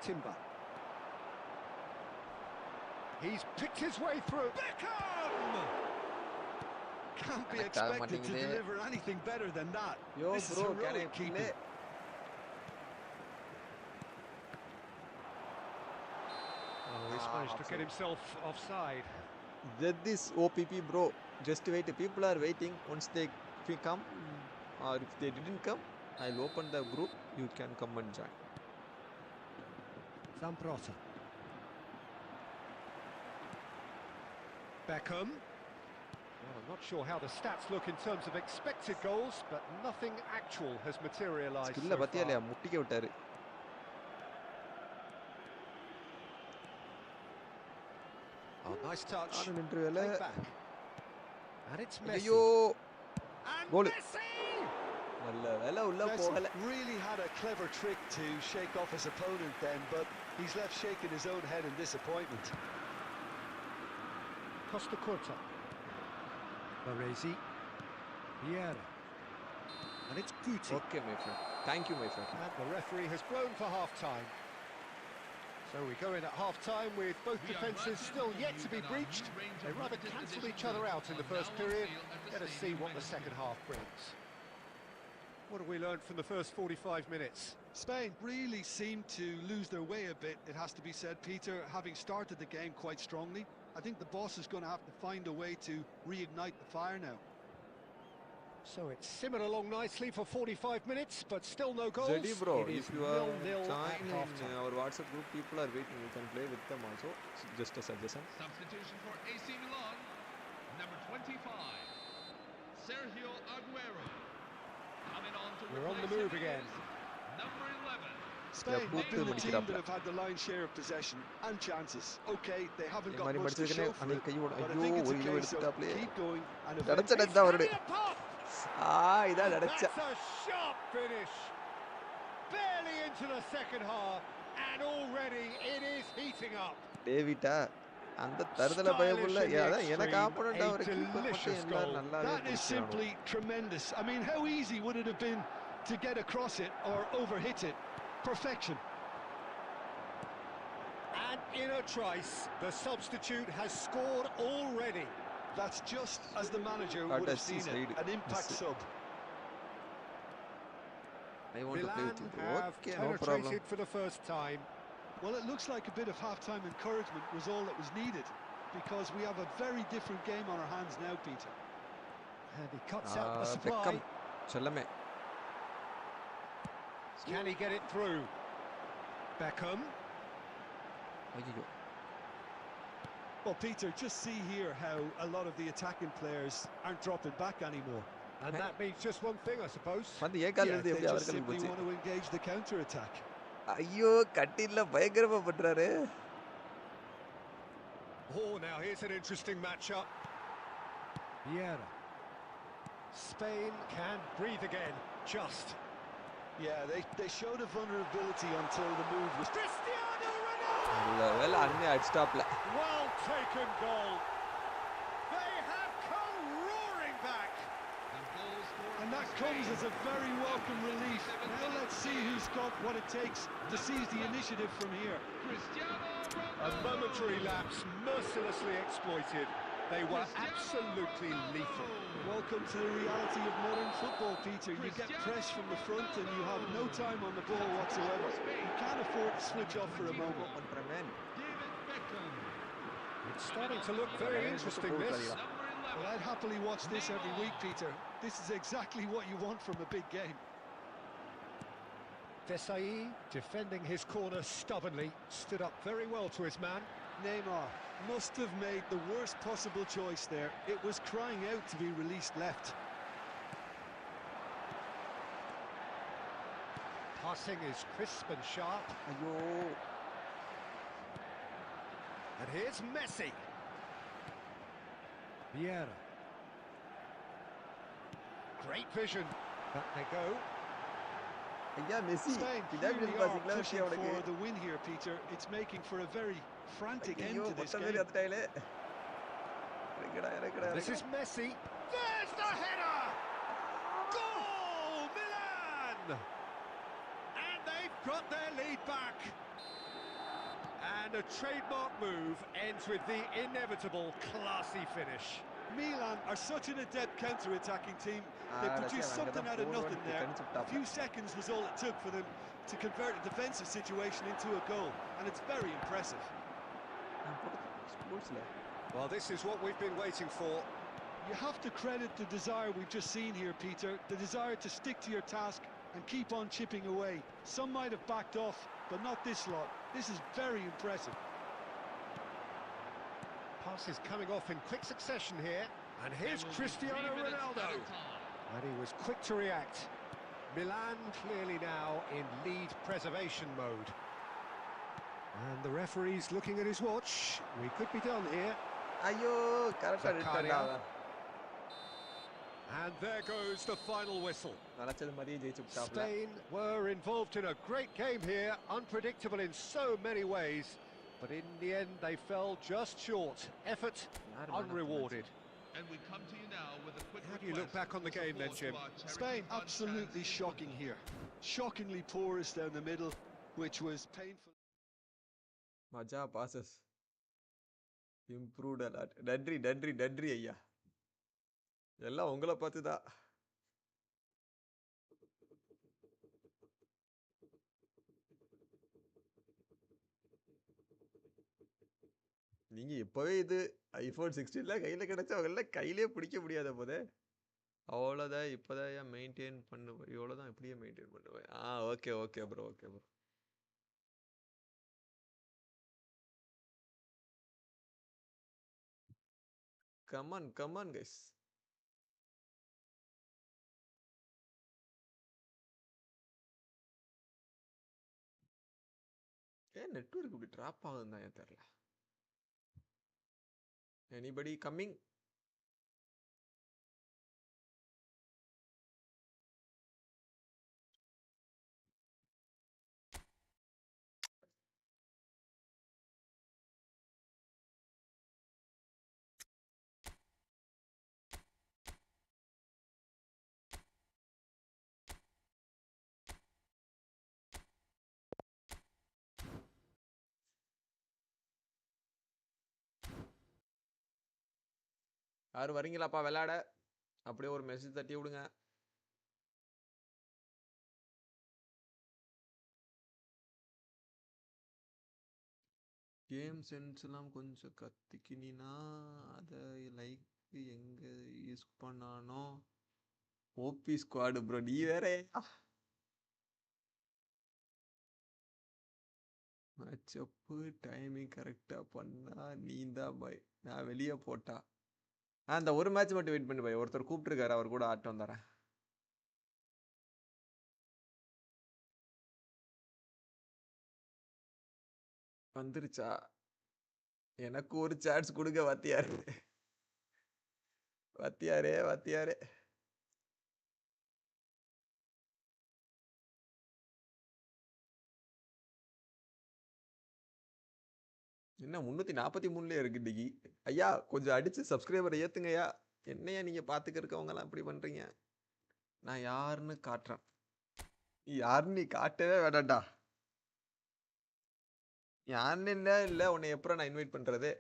Timber. He's picked his way through. Beckham! Can't be expected to deliver anything better than that. This is heroic keeping. Oh, he's managed to get himself offside. Get this OPP bro. Just wait. People are waiting. Once they come, or if they didn't come, I'll open the group. You can come and join. Zamprota. Beckham. Well, I'm not sure how the stats look in terms of expected goals, but nothing actual has materialised so far. Oh, nice touch. Take back. And it's Messi. And Messi! Messi really had a clever trick to shake off his opponent then, but he's left shaking his own head in disappointment. Costa Curta. Baresi. Vieira. And it's Guti. Okay, my friend. Thank you, my friend. And the referee has blown for half-time. So we go in at half-time with both defences still yet to be breached. They rather cancelled each other out in the first period. Let us see what the second half brings. What have we learned from the first 45 minutes? Spain really seemed to lose their way a bit, it has to be said, Peter, having started the game quite strongly. I think the boss is going to have to find a way to reignite the fire now. So it's simmered along nicely for 45 minutes, but still no goals. Zeddy bro, It is if you are 0-0 at joined in half-time. our WhatsApp group, people are waiting. You can play with them also. Just a suggestion. Substitution for AC Milan. Number 25, Sergio Aguero. Coming on to We're on the replace move him again. is number 11. Spain have Puttu been the team mudikirapla. that have had the lion's share of possession and chances. Okay, they haven't ഈ got മാതിരി much to പഠിച്ചെടുക്കണേ show for അനേക it, കൈ but I അയ്യോ think it's a ഒരു kilo case of എടുത്തിട്ടാ keep going and അടച്ചട He's എന്താ അവരുടെ having a pop! ഇതാ അടച്ച That's a sharp finish. Barely into the second half, and already it is heating up. டேவிட்டா அந்த தருதல பயமுள்ள அதான் எனக்கு ஆப்போனன்ட் அவர் கீப்பர் மட்டும் எல்லாரும் நல்லாவே That is பிடிச்சானோ simply tremendous. I mean, how easy would it have been to get across it or overhit it? Perfection. And in a trice, the substitute has scored already. That's just as the manager That would have is seen his it. lead. An impact Yes. sub. I want to play Milan with you. have Okay, no problem. penetrated for the first time. Well, it looks like a bit of half-time encouragement was all that was needed, because we have a very different game on our hands now, Peter. And he cuts out the supply. Vankkam ചെല്ലമേ Can he get it through? Beckham. അയ്യോ Well, Peter, just see here how a lot of the attacking players aren't dropping back anymore. And that means just one thing, I suppose. வந்து ஏ கால் Yeah, இருந்து they எப்படி just அவர்களுக்கு simply போச்சு want to engage the counter-attack. ஐயோ கட்டில பயங்கரமா பண்றாரு Oh, now here's an interesting matchup. Vieira. Spain can breathe again, just. Yeah, they showed a vulnerability until the move was... Cristiano Ronaldo! நல்ல வேலை அண்ணே அடிச்சிட்டாப்ல Well taken goal. They have come roaring back. And goal scored And that for comes Spain. as a very welcome relief. Now let's see who's got what it takes to seize the initiative from here. Cristiano A Ronaldo. momentary lapse mercilessly exploited. They were absolutely lethal. Welcome to the reality of modern football, Peter. You get press from the front and you have no time on the ball whatsoever. You can't afford to switch off for a moment. பண்றேன் David Beckham. It's starting to look very interesting, this. Number 11. Well, I'd happily watch this every week, Peter. This is exactly what you want from a big game. Desai, defending his corner stubbornly, stood up very well to his man. Neymar must have made the worst possible choice there. It was crying out to be released left. Passing is crisp and sharp. ஐயோ And here's Messi. Vieira. Great vision. Back they go. ஐயா Messi Spain இதான் clearly இப்படி are பாத்தீங்களா pushing அவனுக்கு for the win here, Peter. It's making for a very frantic end ஐயோ to this மொத்த பேர் game. அத்துட்டாயிலே இறக்கடா This is Messi. There's the header! Goal, Milan! And they've got their lead back. And a trademark move ends with the inevitable classy finish. Milan are such an adept counter-attacking team. They that's produced it, something out of I'm nothing gonna there. defend some top A few seconds was all it took for them to convert a defensive situation into a goal, and it's very impressive. ஸ்போர்ட்ஸ்ல Well, this is what we've been waiting for. You have to credit the desire we've just seen here, Peter, the desire to stick to your task and keep on chipping away. Some might have backed off, but not this lot. This is very impressive. Pass is coming off in quick succession here. And here's There will be Cristiano 3 minutes Ronaldo. added time. And he was quick to react. Milan clearly now in lead preservation mode. And the referee's looking at his watch. We could be done here. ஐயோ கரெக்டா எடுத்தான்டா அவன் And there goes the final whistle. நினைச்சது மாதிரியே ஜெயிச்சு விட்டாப்ல Spain were involved in a great game here, unpredictable in so many ways. But in the end, they fell just short. Effort unrewarded. And we come to you now with a quick How do you look request back on the for game then, support Jim? to our charity Spain fund absolutely fans in shocking football. here. Shockingly porous down the middle, which was painful. மஜா bosses improved allot நன்றி நன்றி நன்றி ஐயா எல்லாம் உங்களை பார்த்து தான் நீங்க இப்பவே இது ஐபோன் 16 கையில கிடைச்சா அவங்கள கையிலே பிடிக்க முடியாத போதே அவ்வளோதான் இப்போதான் மெயின்டைன் பண்ணுவேன். இவ்வளோதான் இப்படியே மெயின்டைன் பண்ணுவேன். Okay okay bro okay bro. Come on guys. ஏன் நெட்வொர்க் இப்படி ட்ராப் ஆகுதுன்னு தான் ஏன் தெரியல. Anybody coming? யாரும் வரீங்களாப்பா விளையாட? அப்படியே ஒரு மெசேஜ் தட்டி விடுங்க. கேம் சென்ஸ்லாம் கொஞ்சம் கத்திக்கினா அதை லைக் எங்க யூஸ் பண்ணானோ? ஓபி ஸ்குவாடு ப்ரோ, நீ வேற. மேட்சப்பு டைமிங் கரெக்டாக பண்ணா நீ தான் பாய். நான் வெளியே போட்டா அந்த ஒரு மேட்ச் மட்டும் வெயிட் பண்ணி பாய். ஒருத்தர் கூப்பிட்டுருக்காரு, அவர் கூட ஆட்டம் வந்துடுறேன். வந்துருச்சா? எனக்கு ஒரு சான்ஸ் கொடுங்க வாத்தியாரு. வாத்தியாரே. என்ன 343 இருக்கு இன்னைக்கு. ஐயா கொஞ்சம் அடிச்சு சப்ஸ்கிரைபரை ஏத்துங்கய்யா. என்னையா நீங்க பாத்துக்க இருக்கவங்கலாம் இப்படி பண்றீங்க? நான் யாருன்னு காட்டுறேன். யாருன்னு நீ காட்டவே வேண்டாம்டா. யாருன்னு இல்ல உன்னை எப்பறம் நான் இன்வைட் பண்றது?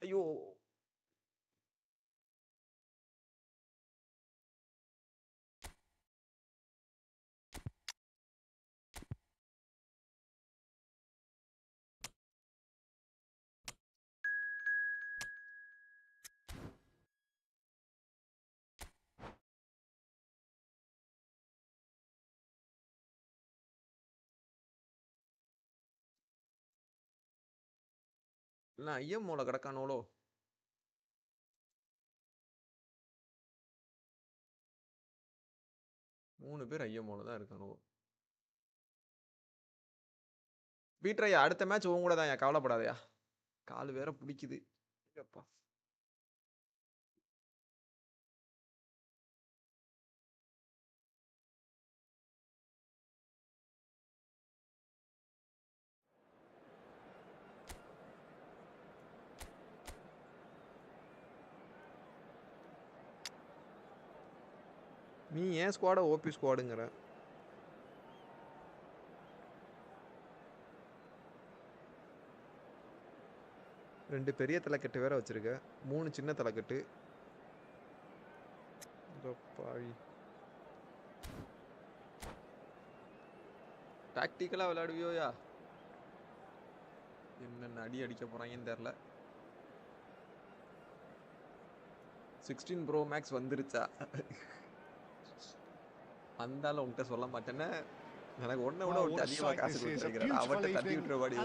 ஐயோ இல்லை ஐஎம்ஓல கிடக்கானோளோ? மூணு பேர் ஐஎம்ஓல தான் இருக்கானோ. பீட்ரையா அடுத்த மேட்ச் உன் கூட தான், கவலைப்படாதயா. கால் வேற பிடிக்குது. அப்பா நீ ஏன் ஸ்குவாட ஓபி ஸ்குவாடுங்கிற? ரெண்டு பெரிய தலைக்கட்டு வேற வச்சிருக்க, 3 சின்ன தலைக்கட்டு. பாவி டாக்டிக்கலா விளையாடுவியோயா? என்னென்ன அடி அடிக்க போறாங்கன்னு தெரியல. 16 ப்ரோ மேக்ஸ் வந்துருச்சா? வந்தாலும் உன்கிட்ட சொல்ல மாட்டேன்னு. எனக்கு ஒன்றை விட ஒரு அதிகமாக காசு கொடுத்துருக்கிறேன். அவன்கிட்ட தட்டி விட்டுற மாதிரி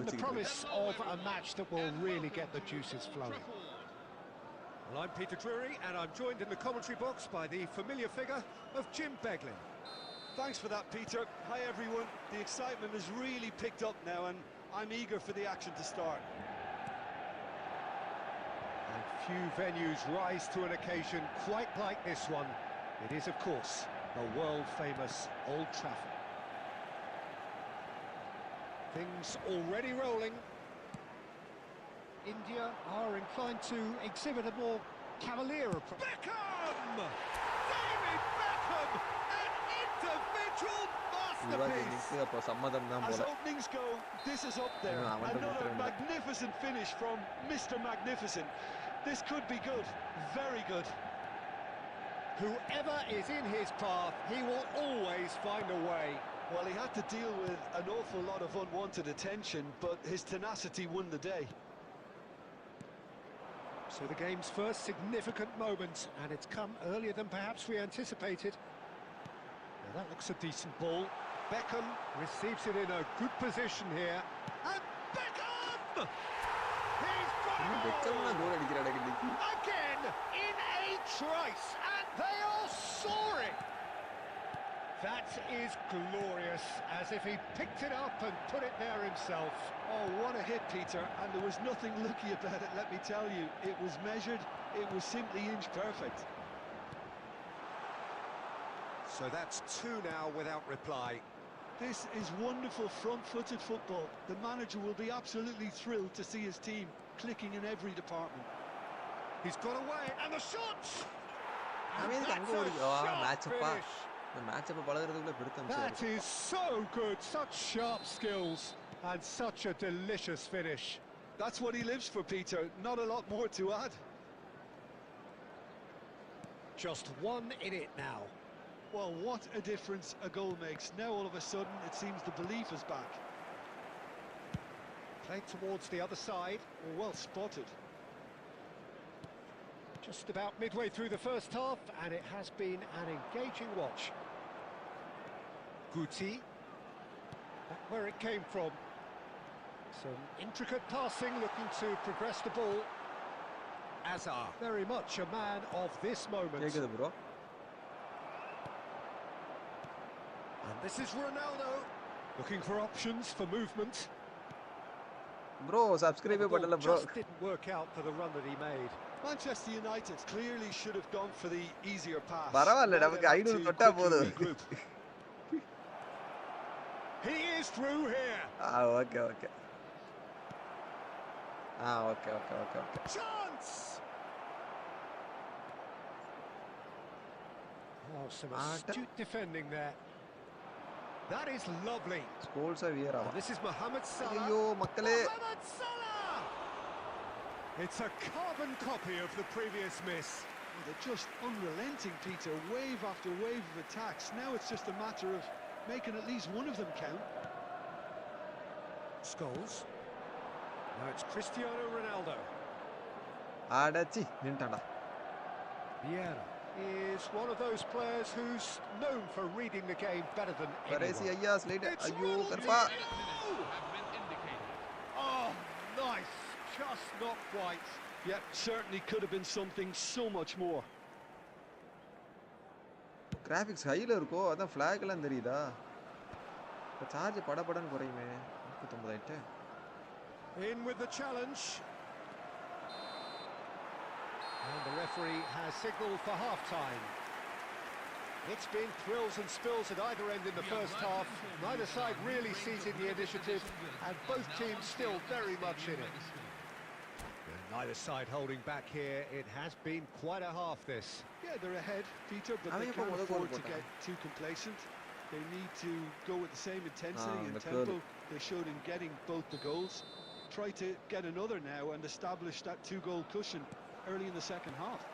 Well, I'm Peter Drury, and I'm joined in the commentary box by the familiar figure of Jim Beglin. Thanks for that, Peter. Hi, everyone. The excitement has really picked up now, and I'm eager for the action to start. And few venues rise to an occasion quite like this one. It is, of course, the world-famous Old Trafford. Things already rolling. India are inclined to exhibit a more cavalier approach. Beckham! David Beckham! An individual masterclass! the piece. As openings go, this is up there. Another magnificent finish from Mr. Magnificent. This could be good, very good. Whoever is in his path, he will always find a way. Well, he had to deal with an awful lot of unwanted attention, but his tenacity won the day. So the game's first significant moment, and it's come earlier than perhaps we anticipated. Now that looks a decent ball. Beckham receives it in a good position here. And Beckham! He's got again in a trice, and they are soaring. That is glorious, as if he picked it up and put it there himself. Oh, what a hit, Peter, and there was nothing lucky about it, let me tell you. It was measured, it was simply inch perfect. So that's two now without reply. This is wonderful front-footed football. The manager will be absolutely thrilled to see his team clicking in every department. He's got away, and the shot! And that's a shot finish. That is so good, such sharp skills, and such a delicious finish. That's what he lives for, Peter, not a lot more to add. Just one in it now. Well, what a difference a goal makes. Now all of a sudden it seems the belief is back. Played towards the other side. Well spotted. Just about midway through the first half, and it has been an engaging watch. Guti, back where it came from. Some intricate passing, looking to progress the ball. Azar, very much a man of this moment. And this is Ronaldo, looking for options for movement. Bro, subscribe button, bro. Just didn't work out for the run that he made. Manchester United clearly should have gone for the easier pass. He is through here. Okay. Okay. Chance! Oh, some astute defending there. That is lovely. And this is Mohamed Salah. Mohamed Salah! It's a carbon copy of the previous miss. Oh, they're just unrelenting, Peter. Wave after wave of attacks. Now it's just a matter of making at least one of them count. Scholes. Now it's Cristiano Ronaldo. Vieira is one of those players who's known for reading the game better than anyone. It's Ronaldo! Oh, nice. Just not quite. Yeah, certainly could have been something so much more. Graphics high la irukko adha flag la theriyada charge padapadan korayume 39 in with the challenge, and the referee has signalled for half-time. It's been thrills and spills at either end in the first half. Neither side really seizing the initiative, and both teams still very much in it. Neither side holding back here. It has been quite a half, this. Yeah, they're ahead, Peter, but they can't afford to get too complacent. They need to go with the same intensity and tempo they showed in getting both the goals. Try to get another now and establish that two-goal cushion early in the second half.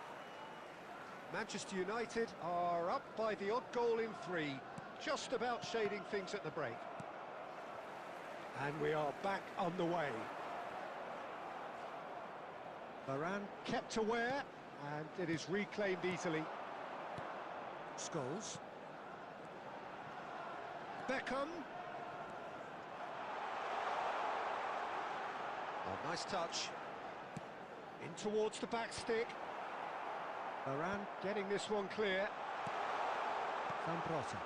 Manchester United are up by the odd goal in 3, just about shading things at the break. And we are back on the way. Varane kept aware, and it is reclaimed easily. Scholes. Beckham. Oh, nice touch. In towards the back stick. Varane getting this one clear. Van Brotta.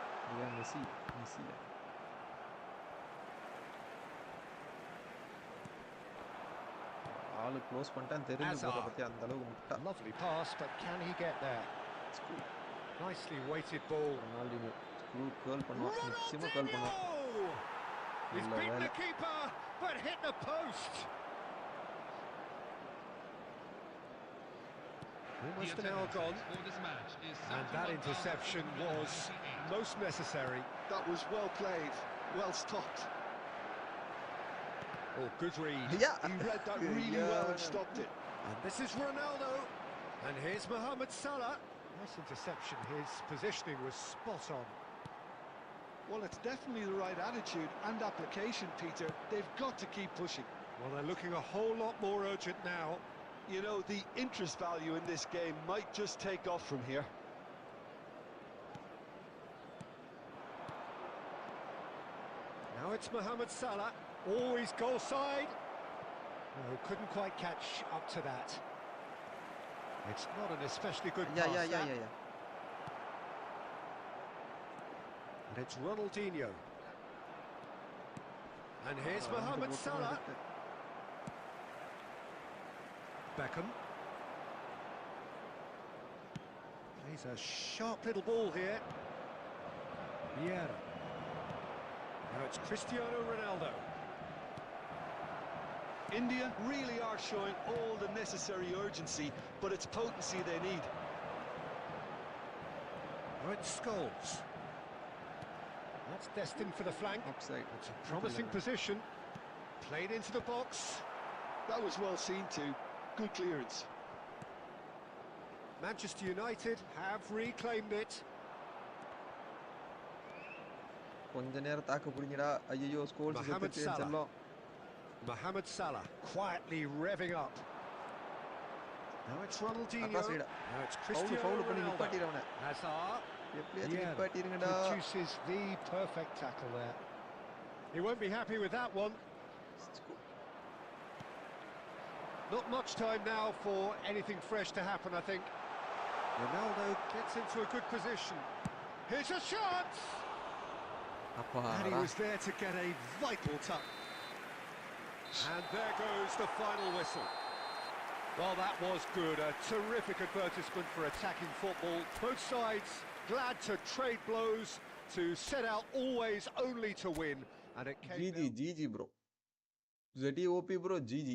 Messi. Close lovely pass, but can he get there? Nicely weighted ball. Ronaldinho! He's beaten the keeper, but hit the post. Almost an hour gone, and that interception was most necessary. That was well played, well stopped. Oh, good read. Yeah. He read that really well and stopped it. And this is Ronaldo. And here's Mohamed Salah. Nice interception. His positioning was spot on. Well, it's definitely the right attitude and application, Peter. They've got to keep pushing. Well, they're looking a whole lot more urgent now. You know, the interest value in this game might just take off from here. Now it's Mohamed Salah. Always goal side. No, couldn't quite catch up to that. It's not an especially good pass. Yeah. And it's Ronaldinho. And here's Mohamed Salah. Beckham. Plays a sharp little ball here. Vieira. Now it's Cristiano Ronaldo. India really are showing all the necessary urgency, but it's potency they need. Now it's Scholes. That's destined for the flank. Offside. It's a promising position. Played into the box. That was well seen too. Good clearance. Manchester United have reclaimed it. கொஞ்ச நேரம் தாக்கு புடிங்கடா. ஐயோ scores Mohamed செத்துட்டு Salah. செல்லம். Mohamed Salah quietly revving up. Now it's Ronaldinho. Now it's Cristiano foul பண்ணி Ronaldo. நிப்பாட்டிரவனே. Hazard. எப்படியாச்சும் நிப்பாட்டிருங்கடா. Produces the perfect tackle there. He won't be happy with that one. Not much time now for anything fresh to happen, I think. Ronaldo gets into a good position. Here's a shot! And he was there to get a vital touch. And there goes the final whistle. Well, that was good. A terrific advertisement for attacking football. Both sides glad to trade blows, to set out always only to win. And it came GG bro. ZOP bro, GG.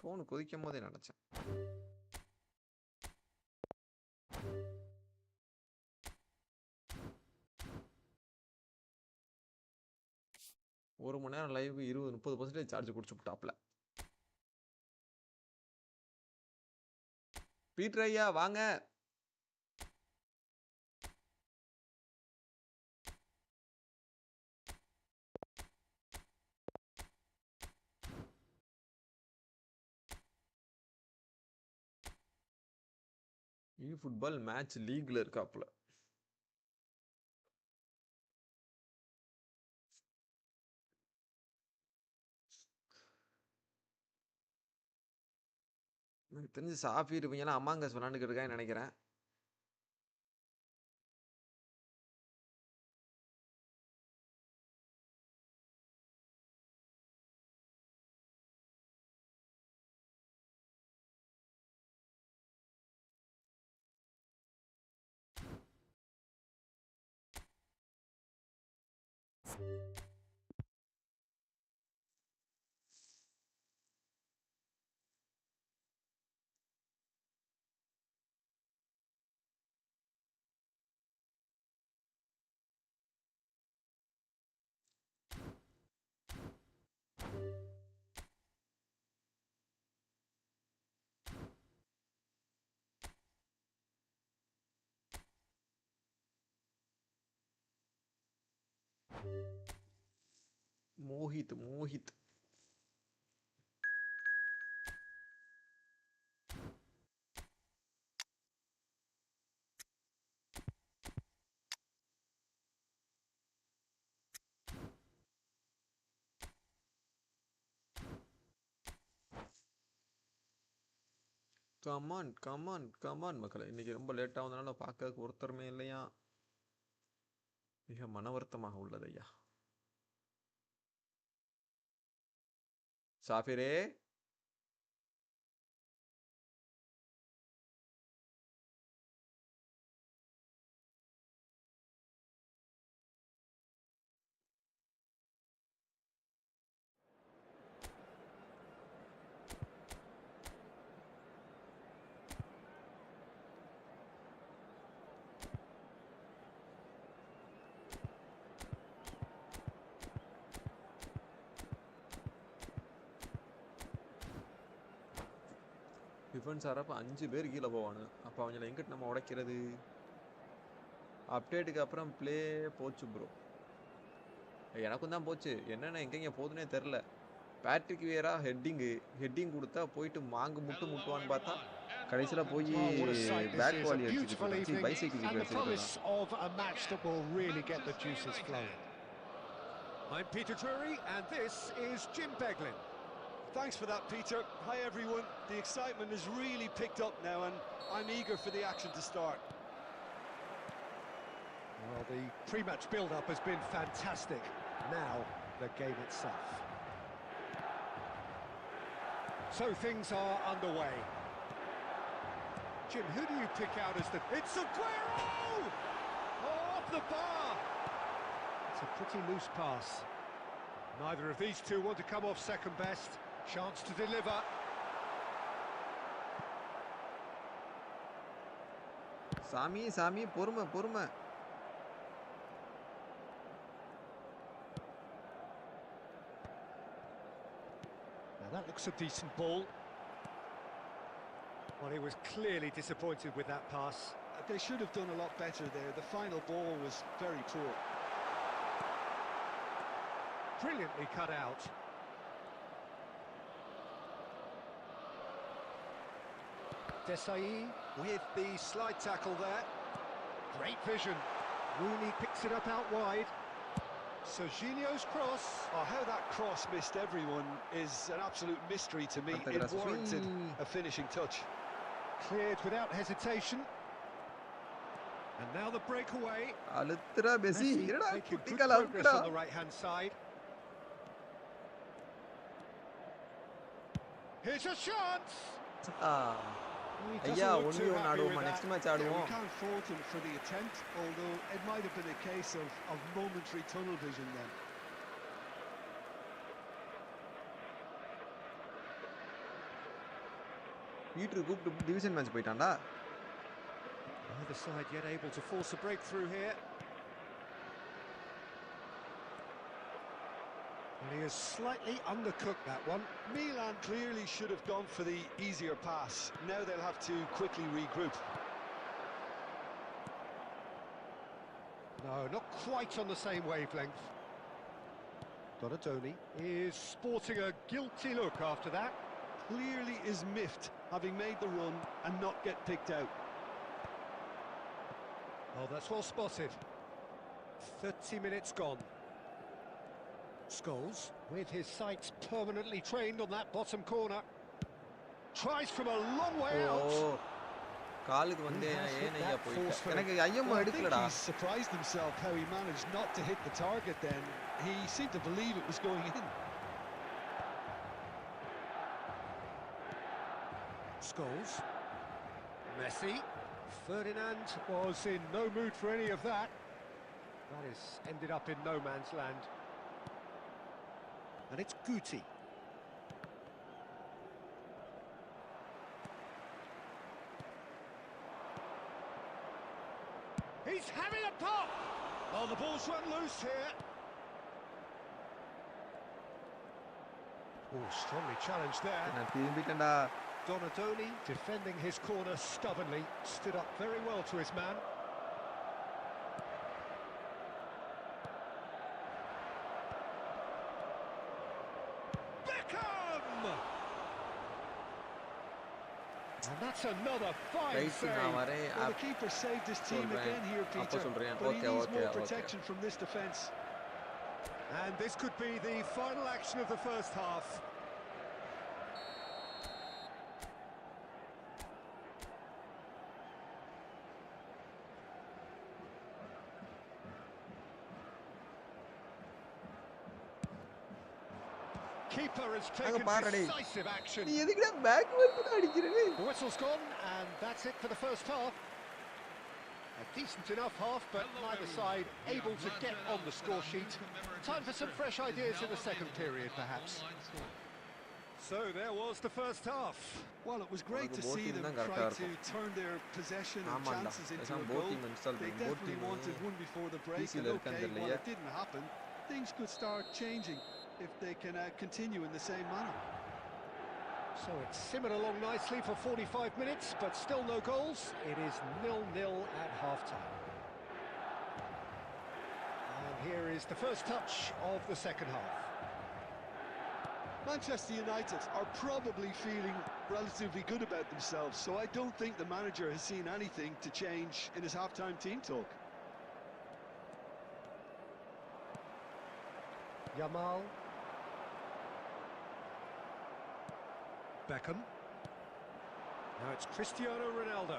Phone கொதிக்கும் போதே நினைச்சேன். ஒரு மணி நேரம் live 20-30% charge குடிச்சு விட்டாப்ல. Peter ஐயா வாங்க. Football match லீக்ல இருக்காப்ல. எனக்கு தெரிஞ்சு சாஃபி இருப்பீங்கன்னா அமாங்கஸ் விளாண்டுக்கிட்டு இருக்கான்னு நினைக்கிறேன். மோஹித் கமான் மக்களே, இன்னைக்கு ரொம்ப லேட்டாக வந்தனால பார்க்க ஒருத்தருமே இல்லையா? மிக மன வருத்தமாக உள்ளது ஐயா. சாஃபிரே டிஃபென்ஸ் ஆறப்ப 5 பேர் கீழே போவானு. அப்போ அவங்கள எங்கிட்ட நம்ம உடைக்கிறது? அப்டேட்டுக்கு அப்புறம் ப்ளே போச்சு ப்ரோ. எனக்கும் தான் போச்சு. என்னென்ன எங்கெங்க போகுதுன்னே தெரில. பேட்ரிக் வியரா ஹெட்டிங் கொடுத்தா போயிட்டு முட்டுவான்னு பார்த்தா கடைசியில் போய் பேக் வாலி அடிச்சுட்டு பைசைக்கிள் அடிச்சுட்டு. I'm Peter Drury, and this is Jim Beglin. Thanks for that, Peter. Hi, everyone. The excitement has really picked up now, and I'm eager for the action to start. Well, the pre-match build-up has been fantastic. Now, the game itself. So things are underway. Jim, who do you pick out as the... It's Aguero! Oh, off the bar! It's a pretty loose pass. Neither of these two want to come off second best. Chance to deliver. சாமி பொறுமை. Now that looks a decent ball. Well, he was clearly disappointed with that pass. They should have done a lot better there. The final ball was very poor. Brilliantly cut out. Desai with the slide tackle there. Great vision. Rooney picks it up out wide. Serginho's cross. Oh, how that cross missed everyone is an absolute mystery to me. It warranted a finishing touch. Cleared without hesitation. And now the breakaway. Messi making good progress on the right-hand side. Here's a chance. ஐயா only one ஆடுவோமா next match ஆடுவோம். We can't fault him for the attempt, although it might have been a case of momentary tunnel vision then. Peter கூப்பிட்டு division match போயிட்டான்டா. Neither side yet able to force a breakthrough here. Well, he has slightly undercooked that one. Milan clearly should have gone for the easier pass. Now they'll have to quickly regroup. No, not quite on the same wavelength. Donatoni is sporting a guilty look after that. Clearly is miffed, having made the run and not get picked out. Oh, that's well spotted. 30 minutes gone. Scholes, with his sights permanently trained on that bottom corner, tries from a long way out. காலுக்கு வந்து ஏனையா போயிட்டா. எனக்கு ஐயம்மா எடுக்கலடா. He surprised himself how he managed not to hit the target then. He seemed to believe it was going in. Scholes. Messi. Ferdinand was in no mood for any of that. That has ended up in no man's land. And it's Guti. He's having a pop! Oh, the ball's run loose here. Oh, strongly challenged there. நான் திரும்பிட்டேன்டா. Donatoni, defending his corner stubbornly, stood up very well to his man. Beckham! And that's another fine save. Well, the keeper saved his team again here, Peter, but he needs more protection from this defence. And this could be the final action of the first half. Keeper has taken decisive action. நீ எதுக்குடா backward அடிக்கிறே? The whistle's gone, and that's it for the first half. A decent enough half, but neither side able to get on the score sheet. Time for some fresh ideas in the second period, perhaps. So there was the first half. Well, it was great to see them try to turn their possession and chances into a goal. They definitely wanted one before the break, and okay, while it didn't happen, things could start changing if they can continue in the same manner. So it's simmered along nicely for 45 minutes, but still no goals. It is 0-0 at half-time. And here is the first touch of the second half. Manchester United are probably feeling relatively good about themselves, so I don't think the manager has seen anything to change in his half-time team talk. Yamal. Beckham. Now it's Cristiano Ronaldo.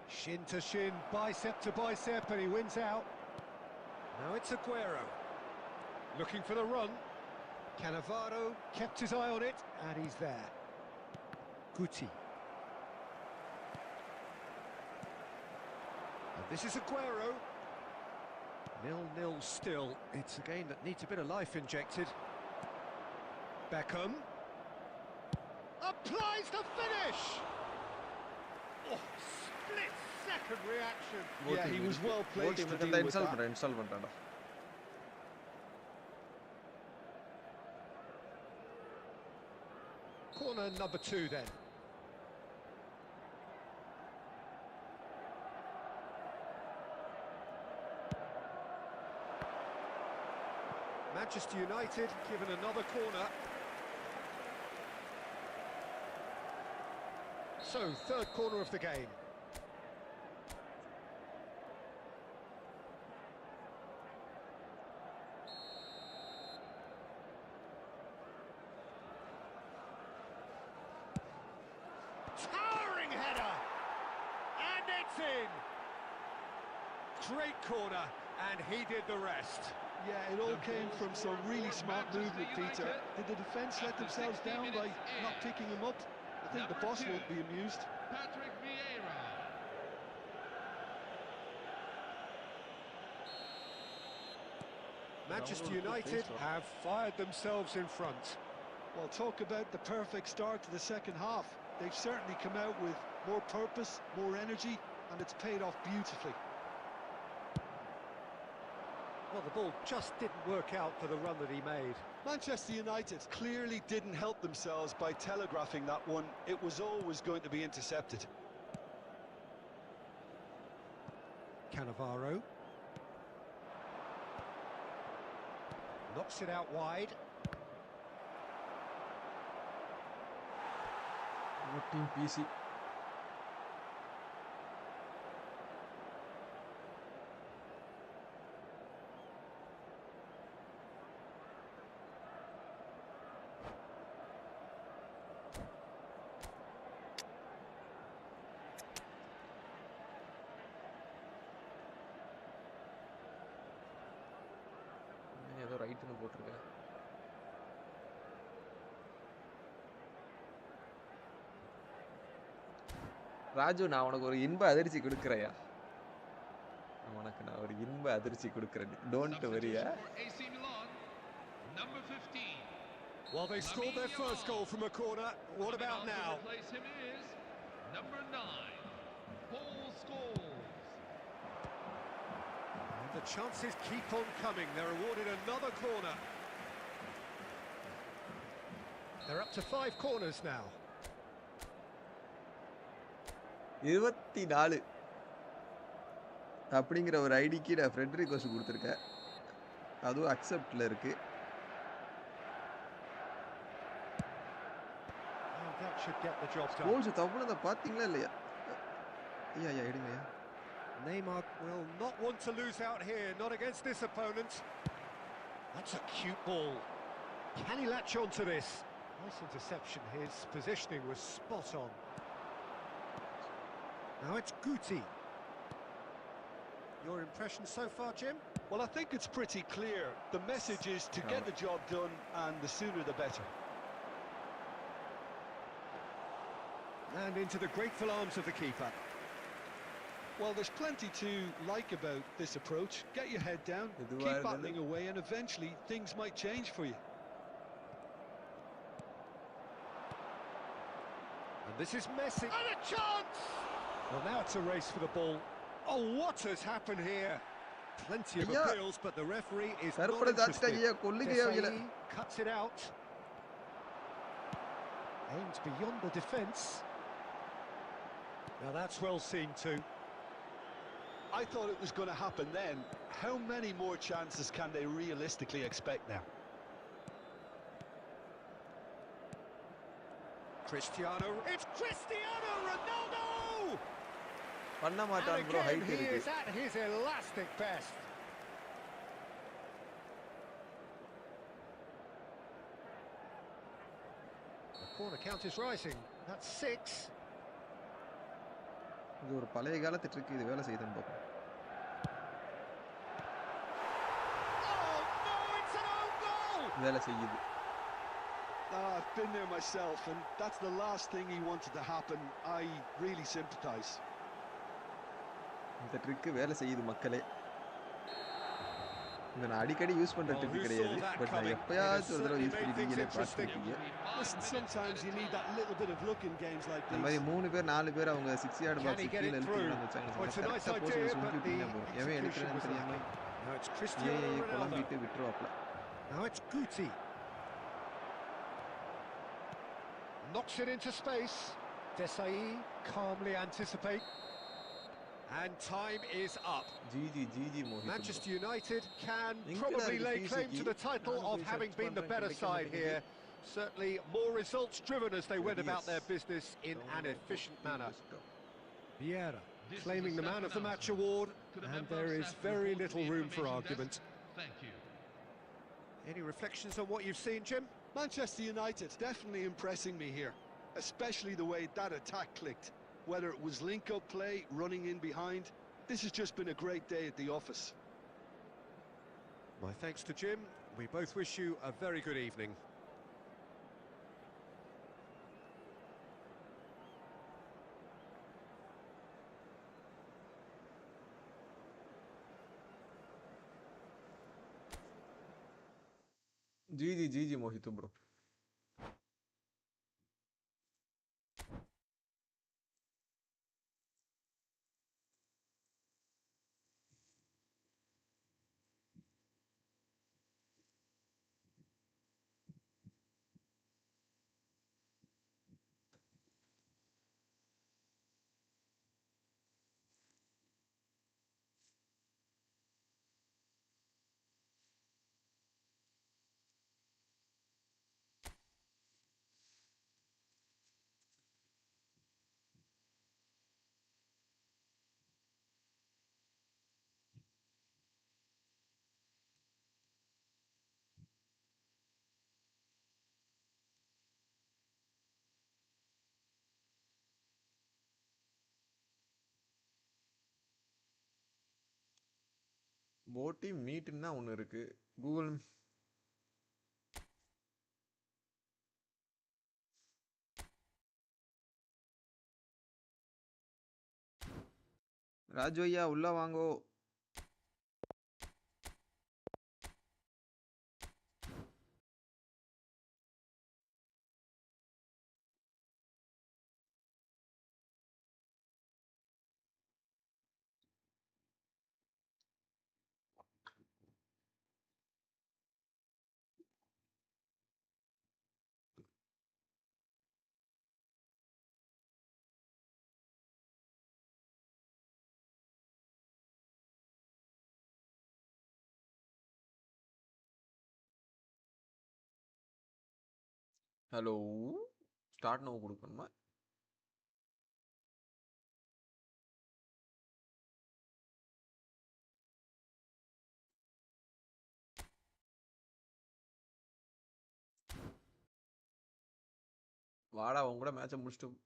Shin to shin, bicep to bicep, and he wins out. Now it's Aguero. Looking for the run. Cannavaro kept his eye on it, and he's there. Guti. And this is Aguero. 0-0 still. It's a game that needs a bit of life injected. Beckham. Applies the finish! Oh, split-second reaction. Yeah, he was well placed to deal with that. Install பண்றாடா. Corner number 2 then. Manchester United given another corner. So, third corner of the game. Towering header! And it's in! Great corner, and he did the rest. Yeah, it all came from some really smart movement, Peter. Did the defence let themselves down by not picking him up? I think the boss won't be amused. Patrick Vieira. Manchester United have fired themselves in front. Well, talk about the perfect start to the second half. They've certainly come out with more purpose, more energy, and it's paid off beautifully. Well, the ball just didn't work out for the run that he made. Manchester United clearly didn't help themselves by telegraphing that one. It was always going to be intercepted. Cannavaro. Knocks it out wide. Team PC. ஏதோ ரைட்னு போட்டிருக்கேன். ராஜு, நான் உனக்கு ஒரு இன்ப அதிர்ச்சி கொடுக்குறேயா? உனக்கு நான் ஒரு இன்ப அதிர்ச்சி கொடுக்குறேன். டோன்ட் வரியா. Well, they scored their first goal from a corner. What about now? Number 9, Paul Scholes. And the chances keep on coming. They're awarded another corner. They're up to 5 corners now. 24 அப்படிங்கிற ஒரு ஐடிக்கு நான் friend request கொடுத்துருக்கேன். அதுவும் அக்செப்டில் இருக்கு. Goals தப்புனதை பார்த்தீங்களா இல்லையா? ஐயா எடுங்கய்யா. Neymar will not want to lose out here, not against this opponent. That's a cute ball. Can he latch on to this? Nice interception. His positioning was spot on. Now it's Guti. Your impression so far, Jim? Well, I think it's pretty clear. The message is to get the job done, and the sooner the better. And into the grateful arms of the keeper. Well, there's plenty to like about this approach. Get your head down, keep battling away, and eventually things might change for you. And this is Messi. And a chance! Well, now it's a race for the ball. Oh, what has happened here? Plenty of appeals, but the referee is not interested. Desai cuts it out. Aimed beyond the defence. Now that's well seen too. I thought it was going to happen then. How many more chances can they realistically expect now? It's Cristiano Ronaldo! பண்ண And மாட்டான் bro, again, height he இருக்கு. is at his elastic best. The corner count is rising. That's 6. இது ஒரு பழைய காலத்து trick, இது வேலை செய்யுதுன்னு பார்ப்போம். Oh no, it's an own goal! வேலை செய்யுது. I've been there myself, and that's the last thing he wanted to happen. I really sympathise. இந்த ட்ரிக் வேலை செய்யுது மக்களே. இதை நான் அடிக்கடி யூஸ் பண்ற ட்ரிக் கிடையாது, பட் நான் எப்பயாச்சும் ஒரு தடவை யூஸ் பண்ணி நீங்களே பார்த்துருக்கீங்க. Listen, sometimes you need that little bit of luck in games like இந்த மாதிரி these. 3 பேர் 4 பேர் அவங்க 6 yard பாக்ஸ் கீழ இழுத்துறாங்க வச்சாங்க. Well, it's a nice கரெக்ட்டா போஸ் idea, சுத்தி but the விட்டீங்க போறோம். எவன் execution எடுக்கறன்னு was தெரியாம lacking. Now it's Cristiano Ronaldo. குழம்பிட்டு விட்டுருவாப்ல. Now it's Guti. Knocks it into space. Desai calmly anticipate. And time is up. GG Mohit. Manchester United can England probably are lay the claim to the title Nanu of போய் having search been the பண்றேன், better கிடைக்க side மாட்டேங்குது. here. Certainly more results driven as they went about their business in an efficient manner. Vieira claiming the man of the match award, and there is very little room for argument. Thank you. Any reflections on what you've seen, Jim? Manchester United definitely impressing me here, especially the way that attack clicked. Whether it was link-up play, running in behind, this has just been a great day at the office. My thanks to Jim. We both wish you a very good evening. GG Mohit bro. போட்டி மீட்னு தான் ஒன்று இருக்கு. Google Raju ஐயா உள்ள வாங்கோ. Hello, start no கொடுக்கணுமா? வாடா அவங்க கூட மேட்சை முடிச்சிட்டு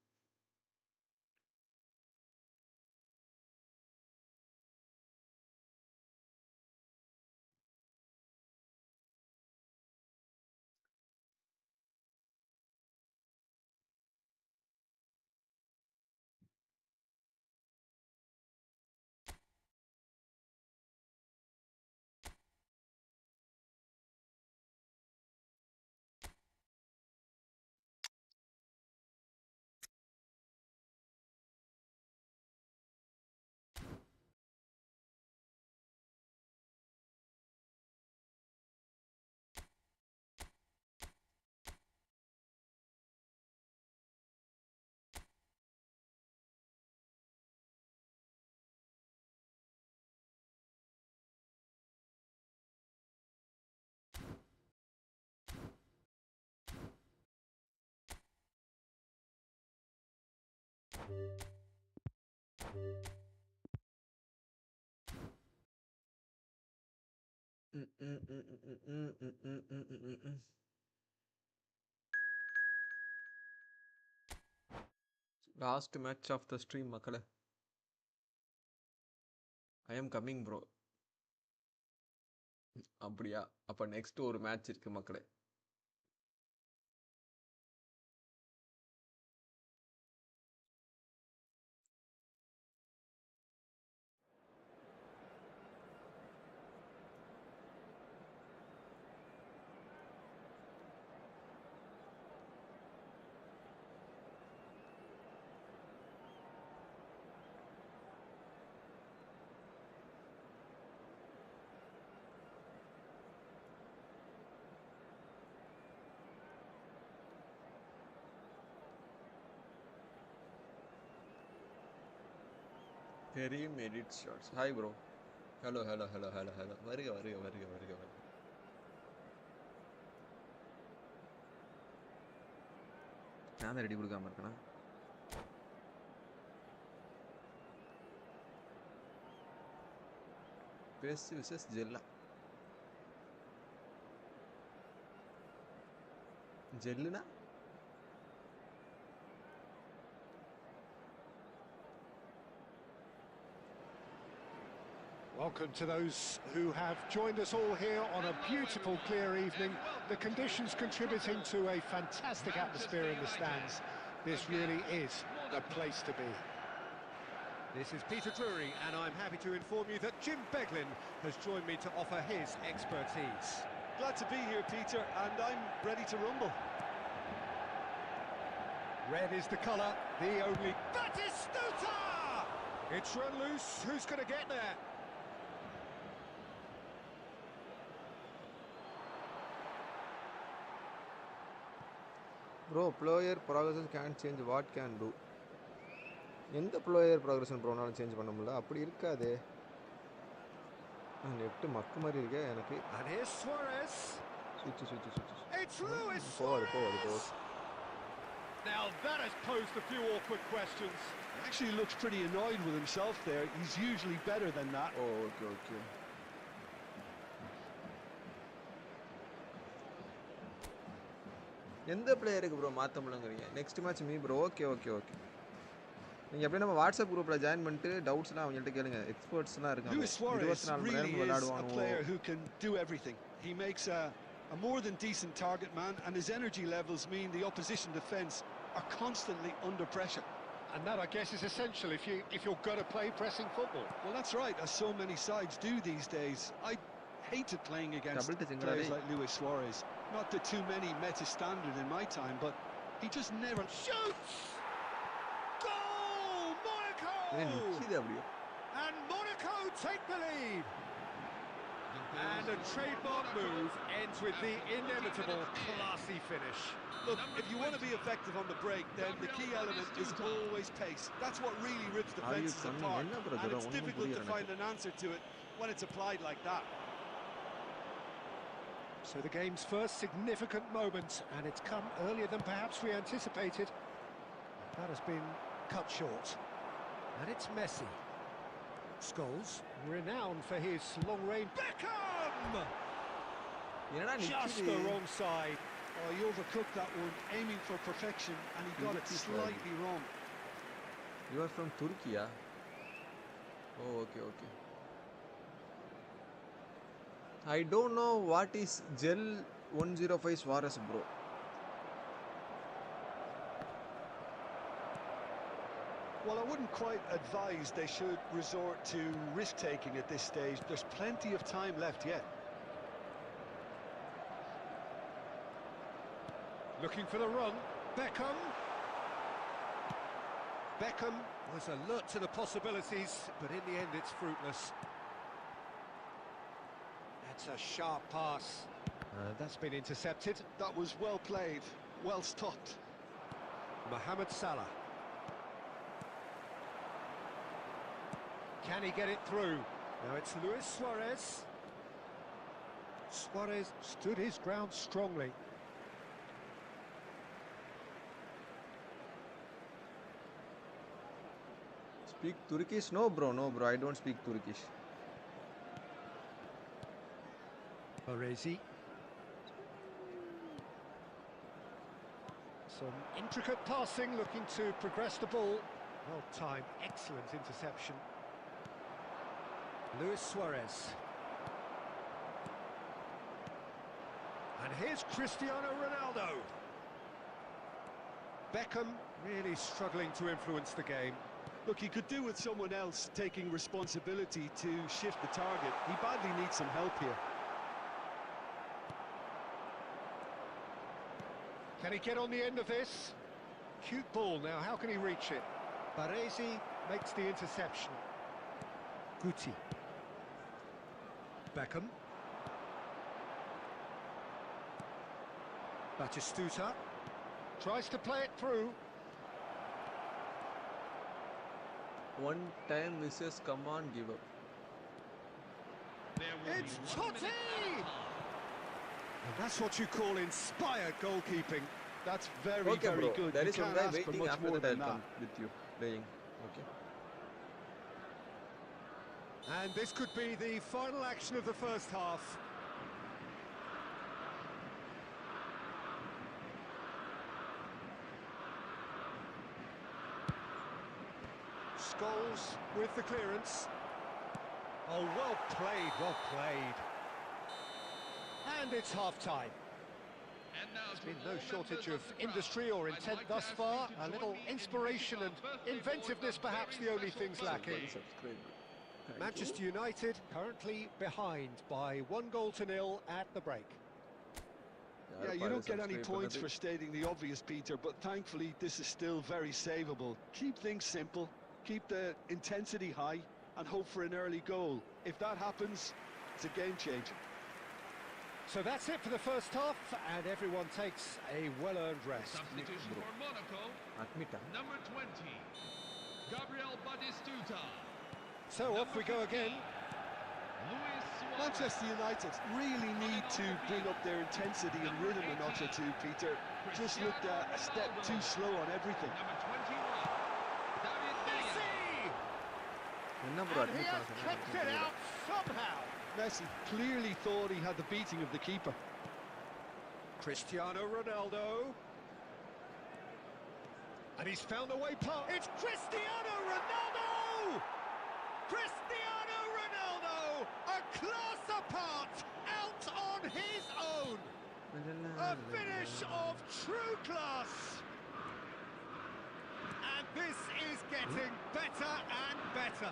Last match of the stream மக்களே. I am coming bro. அப்படியா? அப்ப நெக்ஸ்ட் ஒரு மேட்ச் இருக்கு மக்களே. Kareem edits shots. Hi bro. Hello. வருக. நான் ரெடி கொடுக்காம இருக்கேனா? பேஸ் விசஸ் ஜெல்லா. ஜெல்லுனா? Welcome to those who have joined us all here on a beautiful, clear evening. The conditions contributing to a fantastic atmosphere in the stands. This really is the place to be. This is Peter Drury, and I'm happy to inform you that Jim Beglin has joined me to offer his expertise. Glad to be here, Peter, and I'm ready to rumble. Red is the colour, the only... Batistuta! It's run loose, who's going to get there? Bro, player progression can't change, what can do? எந்த player progression ப்ரோனாலும் change பண்ண முடியல, அப்படி இருக்காதே. Net மக்கு மாதிரி இருக்கே எனக்கு. And here's Suarez. Switch. It's Luis Suarez. Now that has posed a few awkward questions. He actually looks pretty annoyed with himself there. He's usually better than that. Oh, okay. எந்த பிளேயருக்கு bro மாற்ற முடியலங்கிறீங்க? Next match me bro. Okay. நீங்கள் அப்படியே நம்ம WhatsApp குரூப்பில் join பண்ணிட்டு டவுட்ஸ்லாம் அவங்கள்ட்ட கேளுங்க. எக்ஸ்பர்ட்ஸ்லாம் இருக்காங்க. Luis Suarez really is a player who can do everything. He makes a more than decent target man, and his energy levels mean the opposition defence are constantly under pressure. And that, I guess, is essential if you're going to play pressing football. Well, that's right, as so many sides do these days. I hated playing against players like Luis Suarez. Not that too many met his standard in my time, but he just never... Shoots! Goal! Monaco! And Monaco take the lead. And a trademark move ends with the inevitable classy finish. Look, if you want to be effective on the break, then the key element is always pace. That's what really rips defences apart. And it's difficult to find an answer to it when it's applied like that. So the game's first significant moment, and it's come earlier than perhaps we anticipated. That has been cut short. And it's Messi. Scholes, renowned for his long-range... Beckham! Just the wrong side. Oh, he overcooked that one, aiming for perfection, and he got it slightly wrong. You are from Turkey, yeah? Oh, okay. I don't know what is Gel 105 Suarez, bro. Well, I wouldn't quite advise they should resort to risk-taking at this stage. There's plenty of time left yet. Looking for the run. Beckham was alert to the possibilities, but in the end it's fruitless. That's a sharp pass. That's been intercepted. That was well played, well stopped. Mohamed Salah. Can he get it through? Now it's Luis Suarez. Suarez stood his ground strongly. Speak Turkish? No bro, I don't speak Turkish. Baresi. Some intricate passing, looking to progress the ball. Well timed, excellent interception. Luis Suarez. And here's Cristiano Ronaldo. Beckham really struggling to influence the game. Look, he could do with someone else taking responsibility to shift the target. He badly needs some help here. Can he get on the end of this? Cute ball now, how can he reach it? Baresi makes the interception. Guti. Beckham. Batistuta. Tries to play it through. One time misses, come on, give up. It's Totti! And that's what you call inspired goalkeeping. That's very, Okay very bro, good. there You is one can't guy ask for waiting much after more that I'll than come that. with you, playing. Okay. And this could be the final action of the first half. Scholes with the clearance. Oh, well played, well played. And it's half-time. There's been no shortage of industry or intent thus far. A little inspiration and inventiveness, perhaps the only things lacking. Manchester United currently behind by 1-0 at the break. Yeah, you don't get any points for stating the obvious, Peter, but thankfully this is still very savable. Keep things simple, keep the intensity high, and hope for an early goal. If that happens, it's a game changer. So that's it for the first half, and everyone takes a well-earned rest. Substitution for Monaco, number 20, Gabriel Batistuta. So off we go again. Luis Suarez. Manchester United really need to bring up their intensity and rhythm a notch or two, Peter. Just looked a step too slow on everything. Number 21, David Villa. Messi! And he has kept it out somehow. Messi clearly thought he had the beating of the keeper. Cristiano Ronaldo. And he's found a way past. It's Cristiano Ronaldo! Cristiano Ronaldo! A class apart, out on his own! A finish of true class! And this is getting better and better.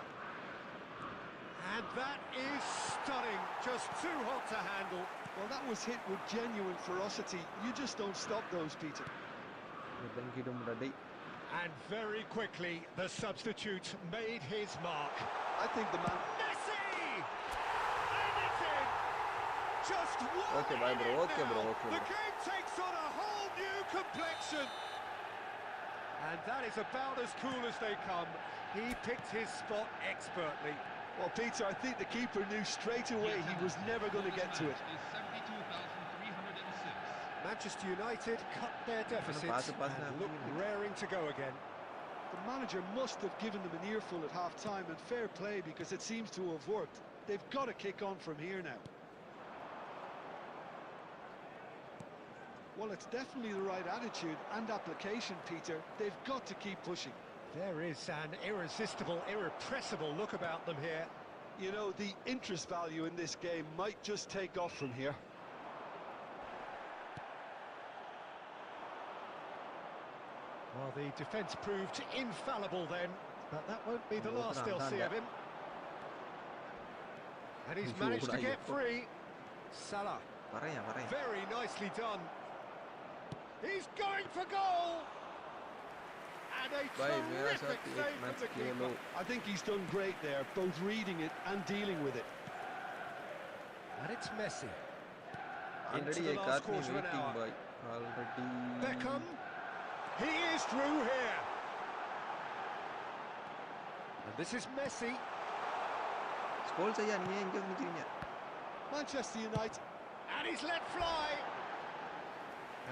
And that is stunning, just too hot to handle. Well, that was hit with genuine ferocity. You just don't stop those, Peter. And very quickly, the substitute made his mark. I think the man... Messi! And it's in! Just one Okay, bye, bro. minute Okay, bro. now. Okay, The bro. game takes on a whole new complexion. And that is about as cool as they come. He picked his spot expertly. Well, Peter, I think the keeper knew straight away he was never going to get to it. Is 72,306. Manchester United cut their deficit and look raring to go again. The manager must have given them an earful at half-time, and fair play because it seems to have worked. They've got to kick on from here now. Well, it's definitely the right attitude and application, Peter. They've got to keep pushing. There is an irresistible, irrepressible look about them here. You know, the interest value in this game might just take off from here. Well, the defence proved infallible then, but that won't be the last they'll see of him. And he's managed to get free. Salah, very nicely done. He's going for goal! And a terrific save from the keeper. I think he's done great there, both reading it and dealing with it. And it's Messi. Into Already the a last car quarter of an waiting, hour. boy. Already. Beckham. He is through here. And this is Messi. Scholes ayya niye inge nikiringa? Manchester United. And he's let fly.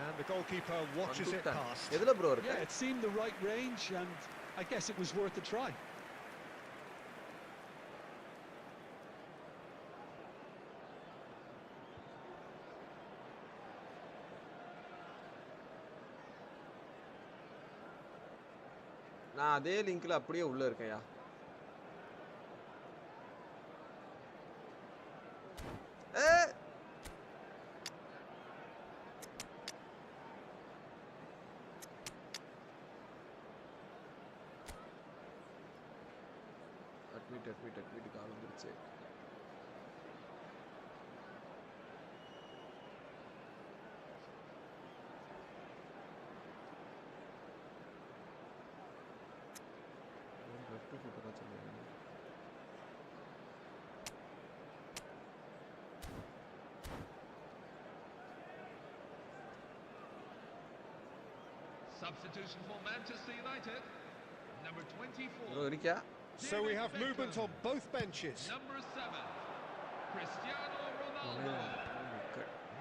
And the goalkeeper watches it past. Edula bro Yeah, it seemed the right range, and I guess it was worth a try. நான் அதே லிங்க்ல அப்படியே உள்ள இருக்கேன்யா. Admit கால் வந்துருச்சு. Substitution for Manchester United, number 24. So we have movement on both benches. Number 7, Cristiano Ronaldo.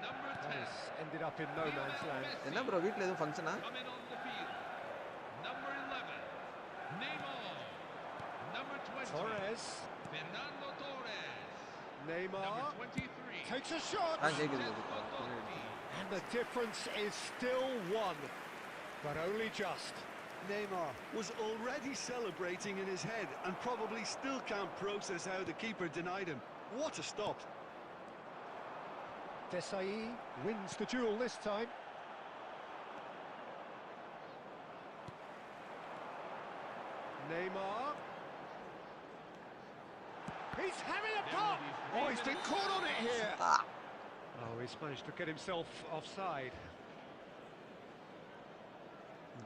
Number 10, ended up in no man's land. என்ன bro வீட்ல ஏதோ ஃபங்க்ஷனா? coming on the field. Number 11, Neymar. Number 20, Torres. Fernando Torres. Neymar Number 23, takes a shot. கேக்குது. And the difference is still one, but only just. Neymar was already celebrating in his head and probably still can't process how the keeper denied him. What a stop. Desai wins the duel this time. Neymar. He's having a pop! Oh, he's been caught on it here. Oh, he's managed to get himself offside.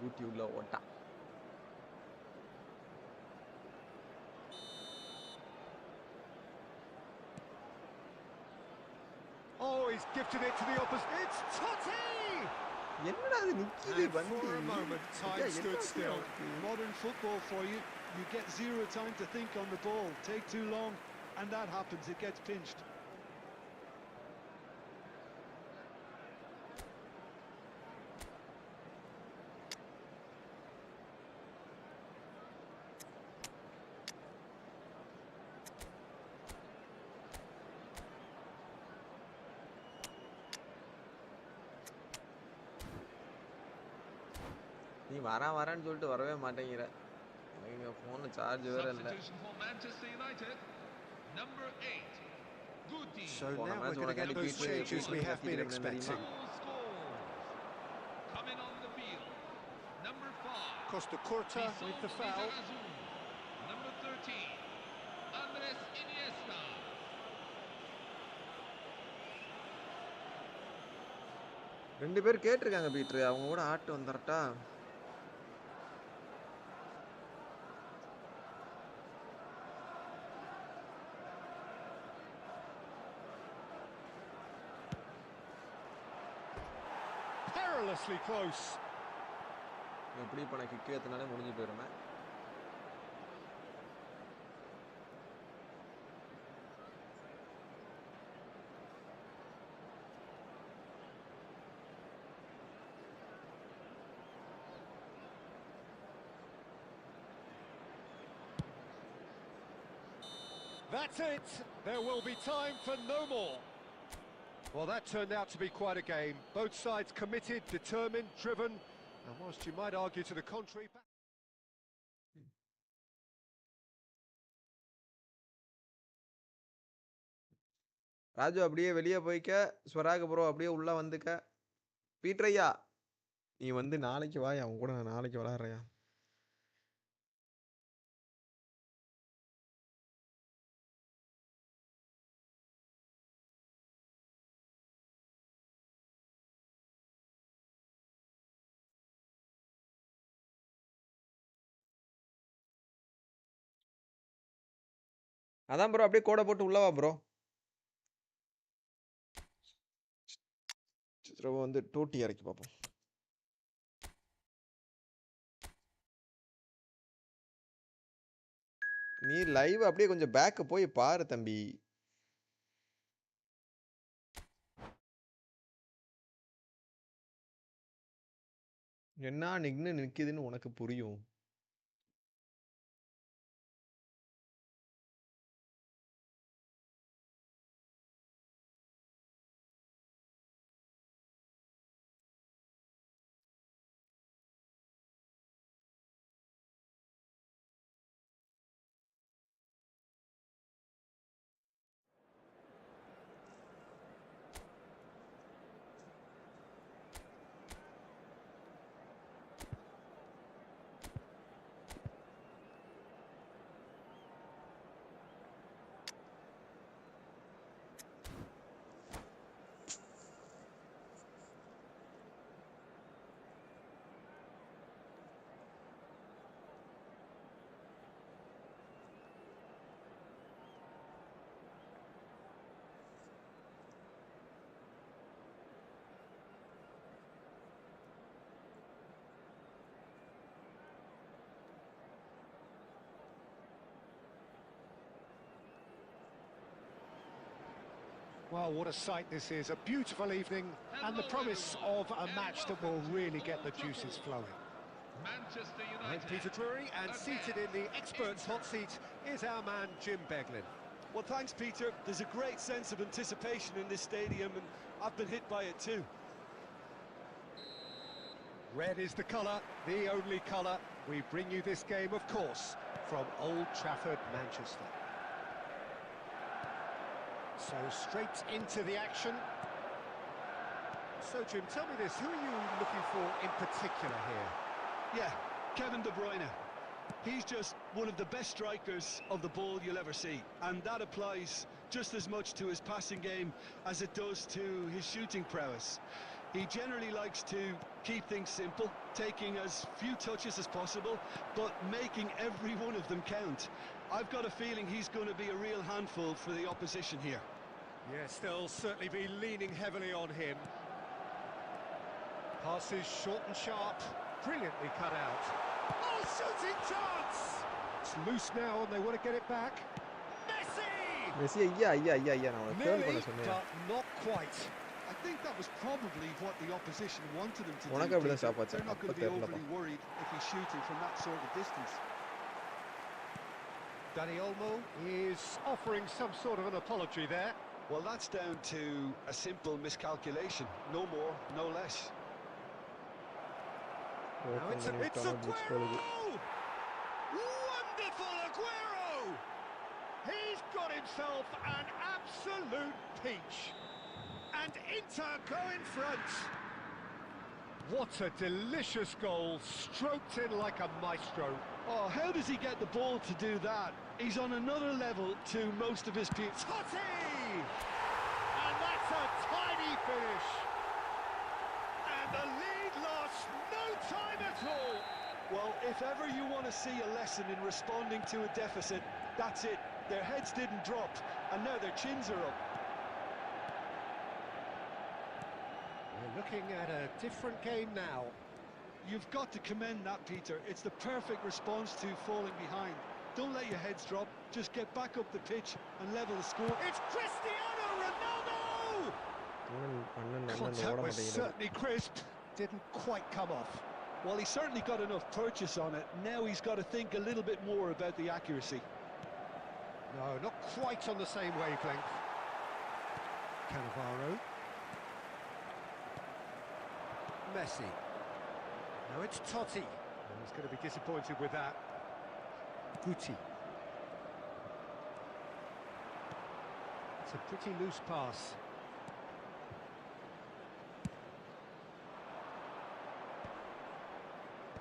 யூடியூப்ல ஓட்டா. Oh, he's gifted it to the opposite. It's Totti! என்னடா இது நிக்குது And வண்டி. for a moment, time stood still. Modern football for you. You get zero time to think on the ball. Take too long, and that happens. It gets pinched. நீ வரேன்னு சொல்லிட்டு வரவே மாட்டேங்கிற. எங்க போன் சார்ஜ் வேற இல்ல. substitution for Manchester United, number 8, Guti. So now we're going to get those changes we have been expecting. Scores. Coming on the field, number 5, Costa Curta with the foul. number 13, Andres Iniesta. ரெண்டு பேர் கேட்டிருக்காங்க பீட்ரு, அவங்க கூட ஆட்டு வந்துறட்டா. Perilously close. எப்படி இப்ப நான் kick ஏத்தனாலே முடிஞ்சு போயிருமே. That's it. There will be time for no more. Well, that turned out to be quite a game. Both sides committed, determined, driven, and whilst you might argue to the contrary... Raju அப்படியே வெளியே போய்க்க. ஸ்வராக bro அப்படியே உள்ள வந்துக்க. பீட்ரையா நீ வந்து நாளைக்கு வாயா, அவன் கூட நான் நாளைக்கு விளாட்றேயா. அதான் ப்ரோ அப்படியே கோடை போட்டு உள்ளவா ப்ரோ. சித்திரவை வந்து டோட்டி இறக்கி பார்ப்போம். நீ லைவ் அப்படியே கொஞ்சம் பேக்கு போய் பாரு தம்பி. என்ன நிக்குதுன்னு உனக்கு புரியும். Well, what a sight this is. A beautiful evening and the promise of a match that will really get the juices flowing. Manchester I'm United. Peter Drury, and seated in the experts' hot seat is our man Jim Beglin. Well, thanks, Peter. There's a great sense of anticipation in this stadium, and I've been hit by it too. Red is the colour, the only colour. We bring you this game, of course, from Old Trafford, Manchester. So straight into the action. So, Jim, tell me this, who are you looking for in particular here? Yeah, Kevin De Bruyne. He's just one of the best strikers of the ball you'll ever see, and that applies just as much to his passing game as it does to his shooting prowess. He generally likes to keep things simple, taking as few touches as possible, but making every one of them count. I've got a feeling he's going to be a real handful for the opposition here. Yes, they'll certainly be leaning heavily on him. Passes short and sharp, brilliantly cut out. Oh, shooting chance! It's loose now and they want to get it back. Messi! Nearly, but not quite. I think that was probably what the opposition wanted him to உனக்கு do. அப்படிதான் Peter. சாப்பாடு They're not going to be overly worried if he's shooting from that sort of distance. Dani Olmo is offering some sort of an apology there. Well, that's down to a simple miscalculation. No more, no less. Now it's Aguero! Wonderful Aguero! He's got himself an absolute peach. And Inter go in front. What a delicious goal, stroked in like a maestro. Oh, how does he get the ball to do that? He's on another level to most of his peers. Totti! And that's a tiny finish. And the lead lost no time at all. Well, if ever you want to see a lesson in responding to a deficit, that's it. Their heads didn't drop, and now their chins are up. We're looking at a different game now. You've got to commend that, Peter. It's the perfect response to falling behind. Don't let your heads drop. Just get back up the pitch and level the score. It's Cristiano Ronaldo! Contact was certainly crisp. Didn't quite come off. Well, he's certainly got enough purchase on it. Now he's got to think a little bit more about the accuracy. No, not quite on the same wavelength. Cannavaro. Messi. Now it's Totti. And he's going to be disappointed with that. Guti. It's a pretty loose pass.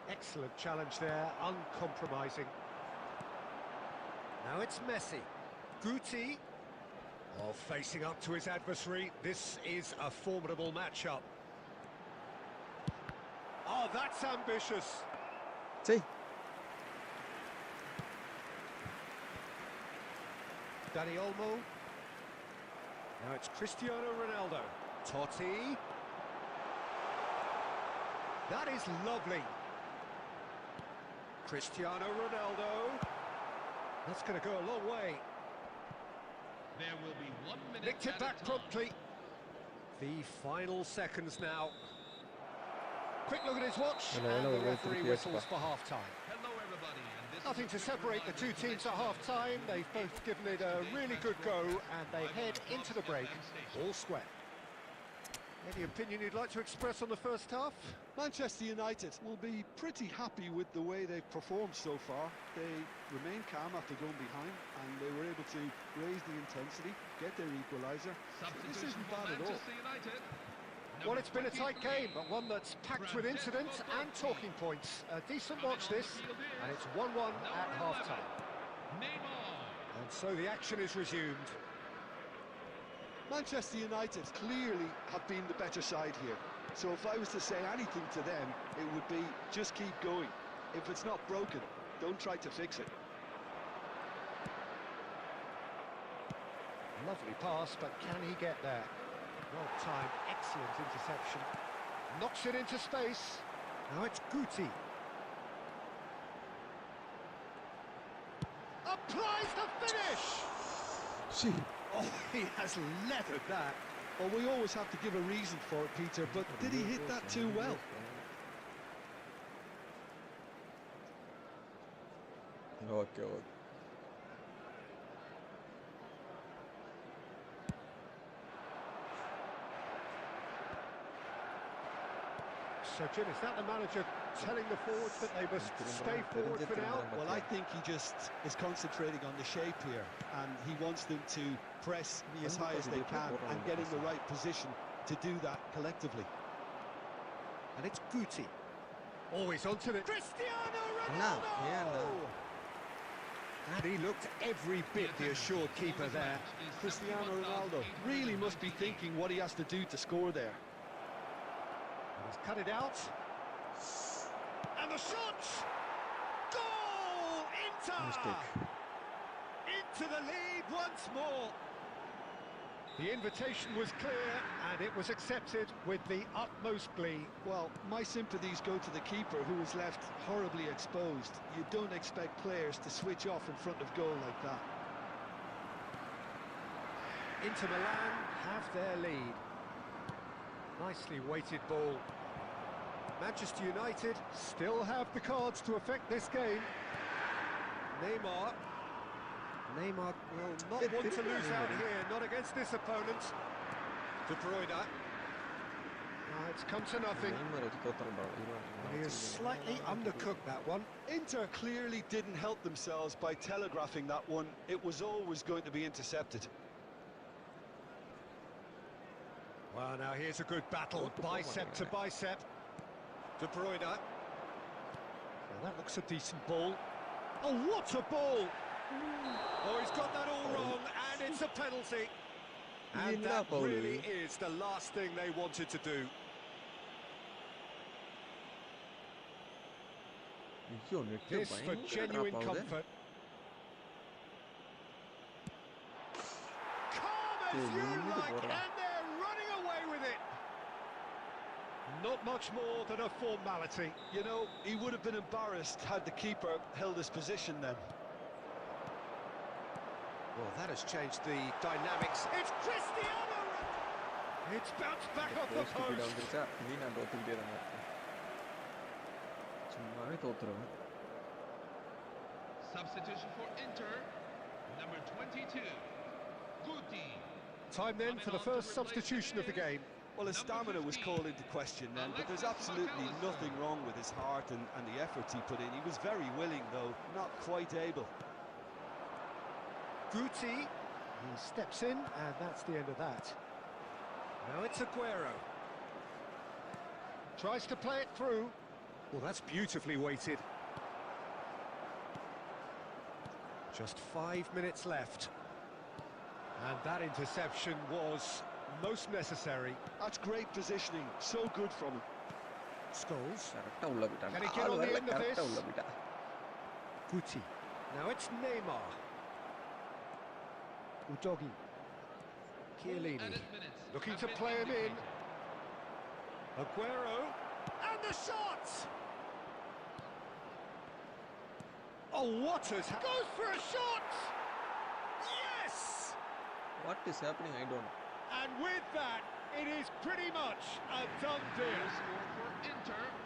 Excellent challenge there, uncompromising. Now it's Messi. Guti. Oh, facing up to his adversary. This is a formidable matchup. Oh, that's ambitious. See. Dani Olmo. Now it's Cristiano Ronaldo. Totti. That is lovely. Cristiano Ronaldo. That's going to go a long way. There will be 1 minute. Nicked it back promptly. The final seconds now. Quick look at his watch, and the referee whistles for half-time. Hello, everybody. And this Nothing is to separate the two teams at half-time. They've both given it a really good go, and they head into the break all square. Any opinion you'd like to express on the first half? Manchester United will be pretty happy with the way they've performed so far. They remain calm after going behind, and they were able to raise the intensity, get their equaliser. This isn't bad at all. Well, it's been a tight game, but one that's packed with incident and talking points. A decent watch this, and it's 1-1 at half-time. And so the action is resumed. Manchester United clearly have been the better side here. So if I was to say anything to them, it would be just keep going. If it's not broken, don't try to fix it. Lovely pass, but can he get there? Well timed, excellent interception. Knocks it into space. Now it's Guti. Applies the finish! Oh, he has leathered that. Well, we always have to give a reason for it, Peter, but did he hit that too well? Okay. So, Jim, is that the manager telling the forwards that they must stay forward for now? Well, I think he just is concentrating on the shape here, and he wants them to press as high as they can and get in the right position to do that collectively. And it's Guti. Always onto the Cristiano Ronaldo! And he looked every bit the assured keeper there. Cristiano Ronaldo really must be thinking what he has to do to score there. He's cut it out. And the shot! Goal! Inter! Mistake. Into the lead once more. The invitation was clear, and it was accepted with the utmost glee. Well, my sympathies go to the keeper, who was left horribly exposed. You don't expect players to switch off in front of goal like that. Inter Milan have their lead. Nicely weighted ball. Manchester United still have the cards to affect this game. Neymar will not want to lose out here, not against this opponent. De Bruyne. It's come to nothing. He has slightly undercooked that one. Inter clearly didn't help themselves by telegraphing that one. It was always going to be intercepted. Well, now here's a good battle, bicep to bicep. De Bruyne. Well, that looks a decent ball. Oh, what a ball! Oh, he's got that all wrong, and it's a penalty. And that really is the last thing they wanted to do. This for genuine comfort. Calm as you like, and they're running away with it. Not much more than a formality. You know, he would have been embarrassed had the keeper held his position then. Well, that has changed the dynamics. It's Cristiano! It's bounced back off the post. Substitution for Inter, number 22, Guti. Time then for the first substitution of the game. Well, his stamina was called into question then, but there's absolutely nothing wrong with his heart and the efforts he put in. He was very willing, though, not quite able. Guti, he steps in, and that's the end of that. Now it's Aguero. Tries to play it through. Well, that's beautifully weighted. Just 5 minutes left. And that interception was most necessary. That's great positioning, so good from him. Scholes. Can he get on the end of this? Guti. Now it's Neymar. Udogi. Chiellini. Looking to play him in. Aguero. And the shot! Oh, what has... Goes for a shot! Yes! What is happening? I don't know. And with that, it is pretty much a done deal.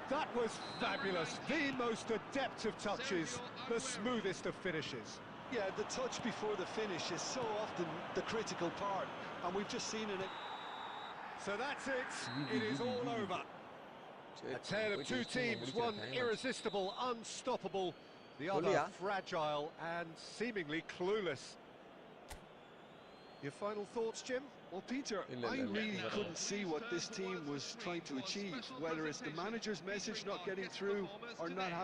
That was fabulous. The most adept of touches, the smoothest of finishes. Yeah, the touch before the finish is so often the critical part, and we've just seen it. So that's it. It is all over. A tale of two teams, one irresistible, unstoppable, the other fragile and seemingly clueless. Your final thoughts, Jim? Well, Peter, I really couldn't see what this team was trying to achieve, whether it's the manager's message not getting through or not having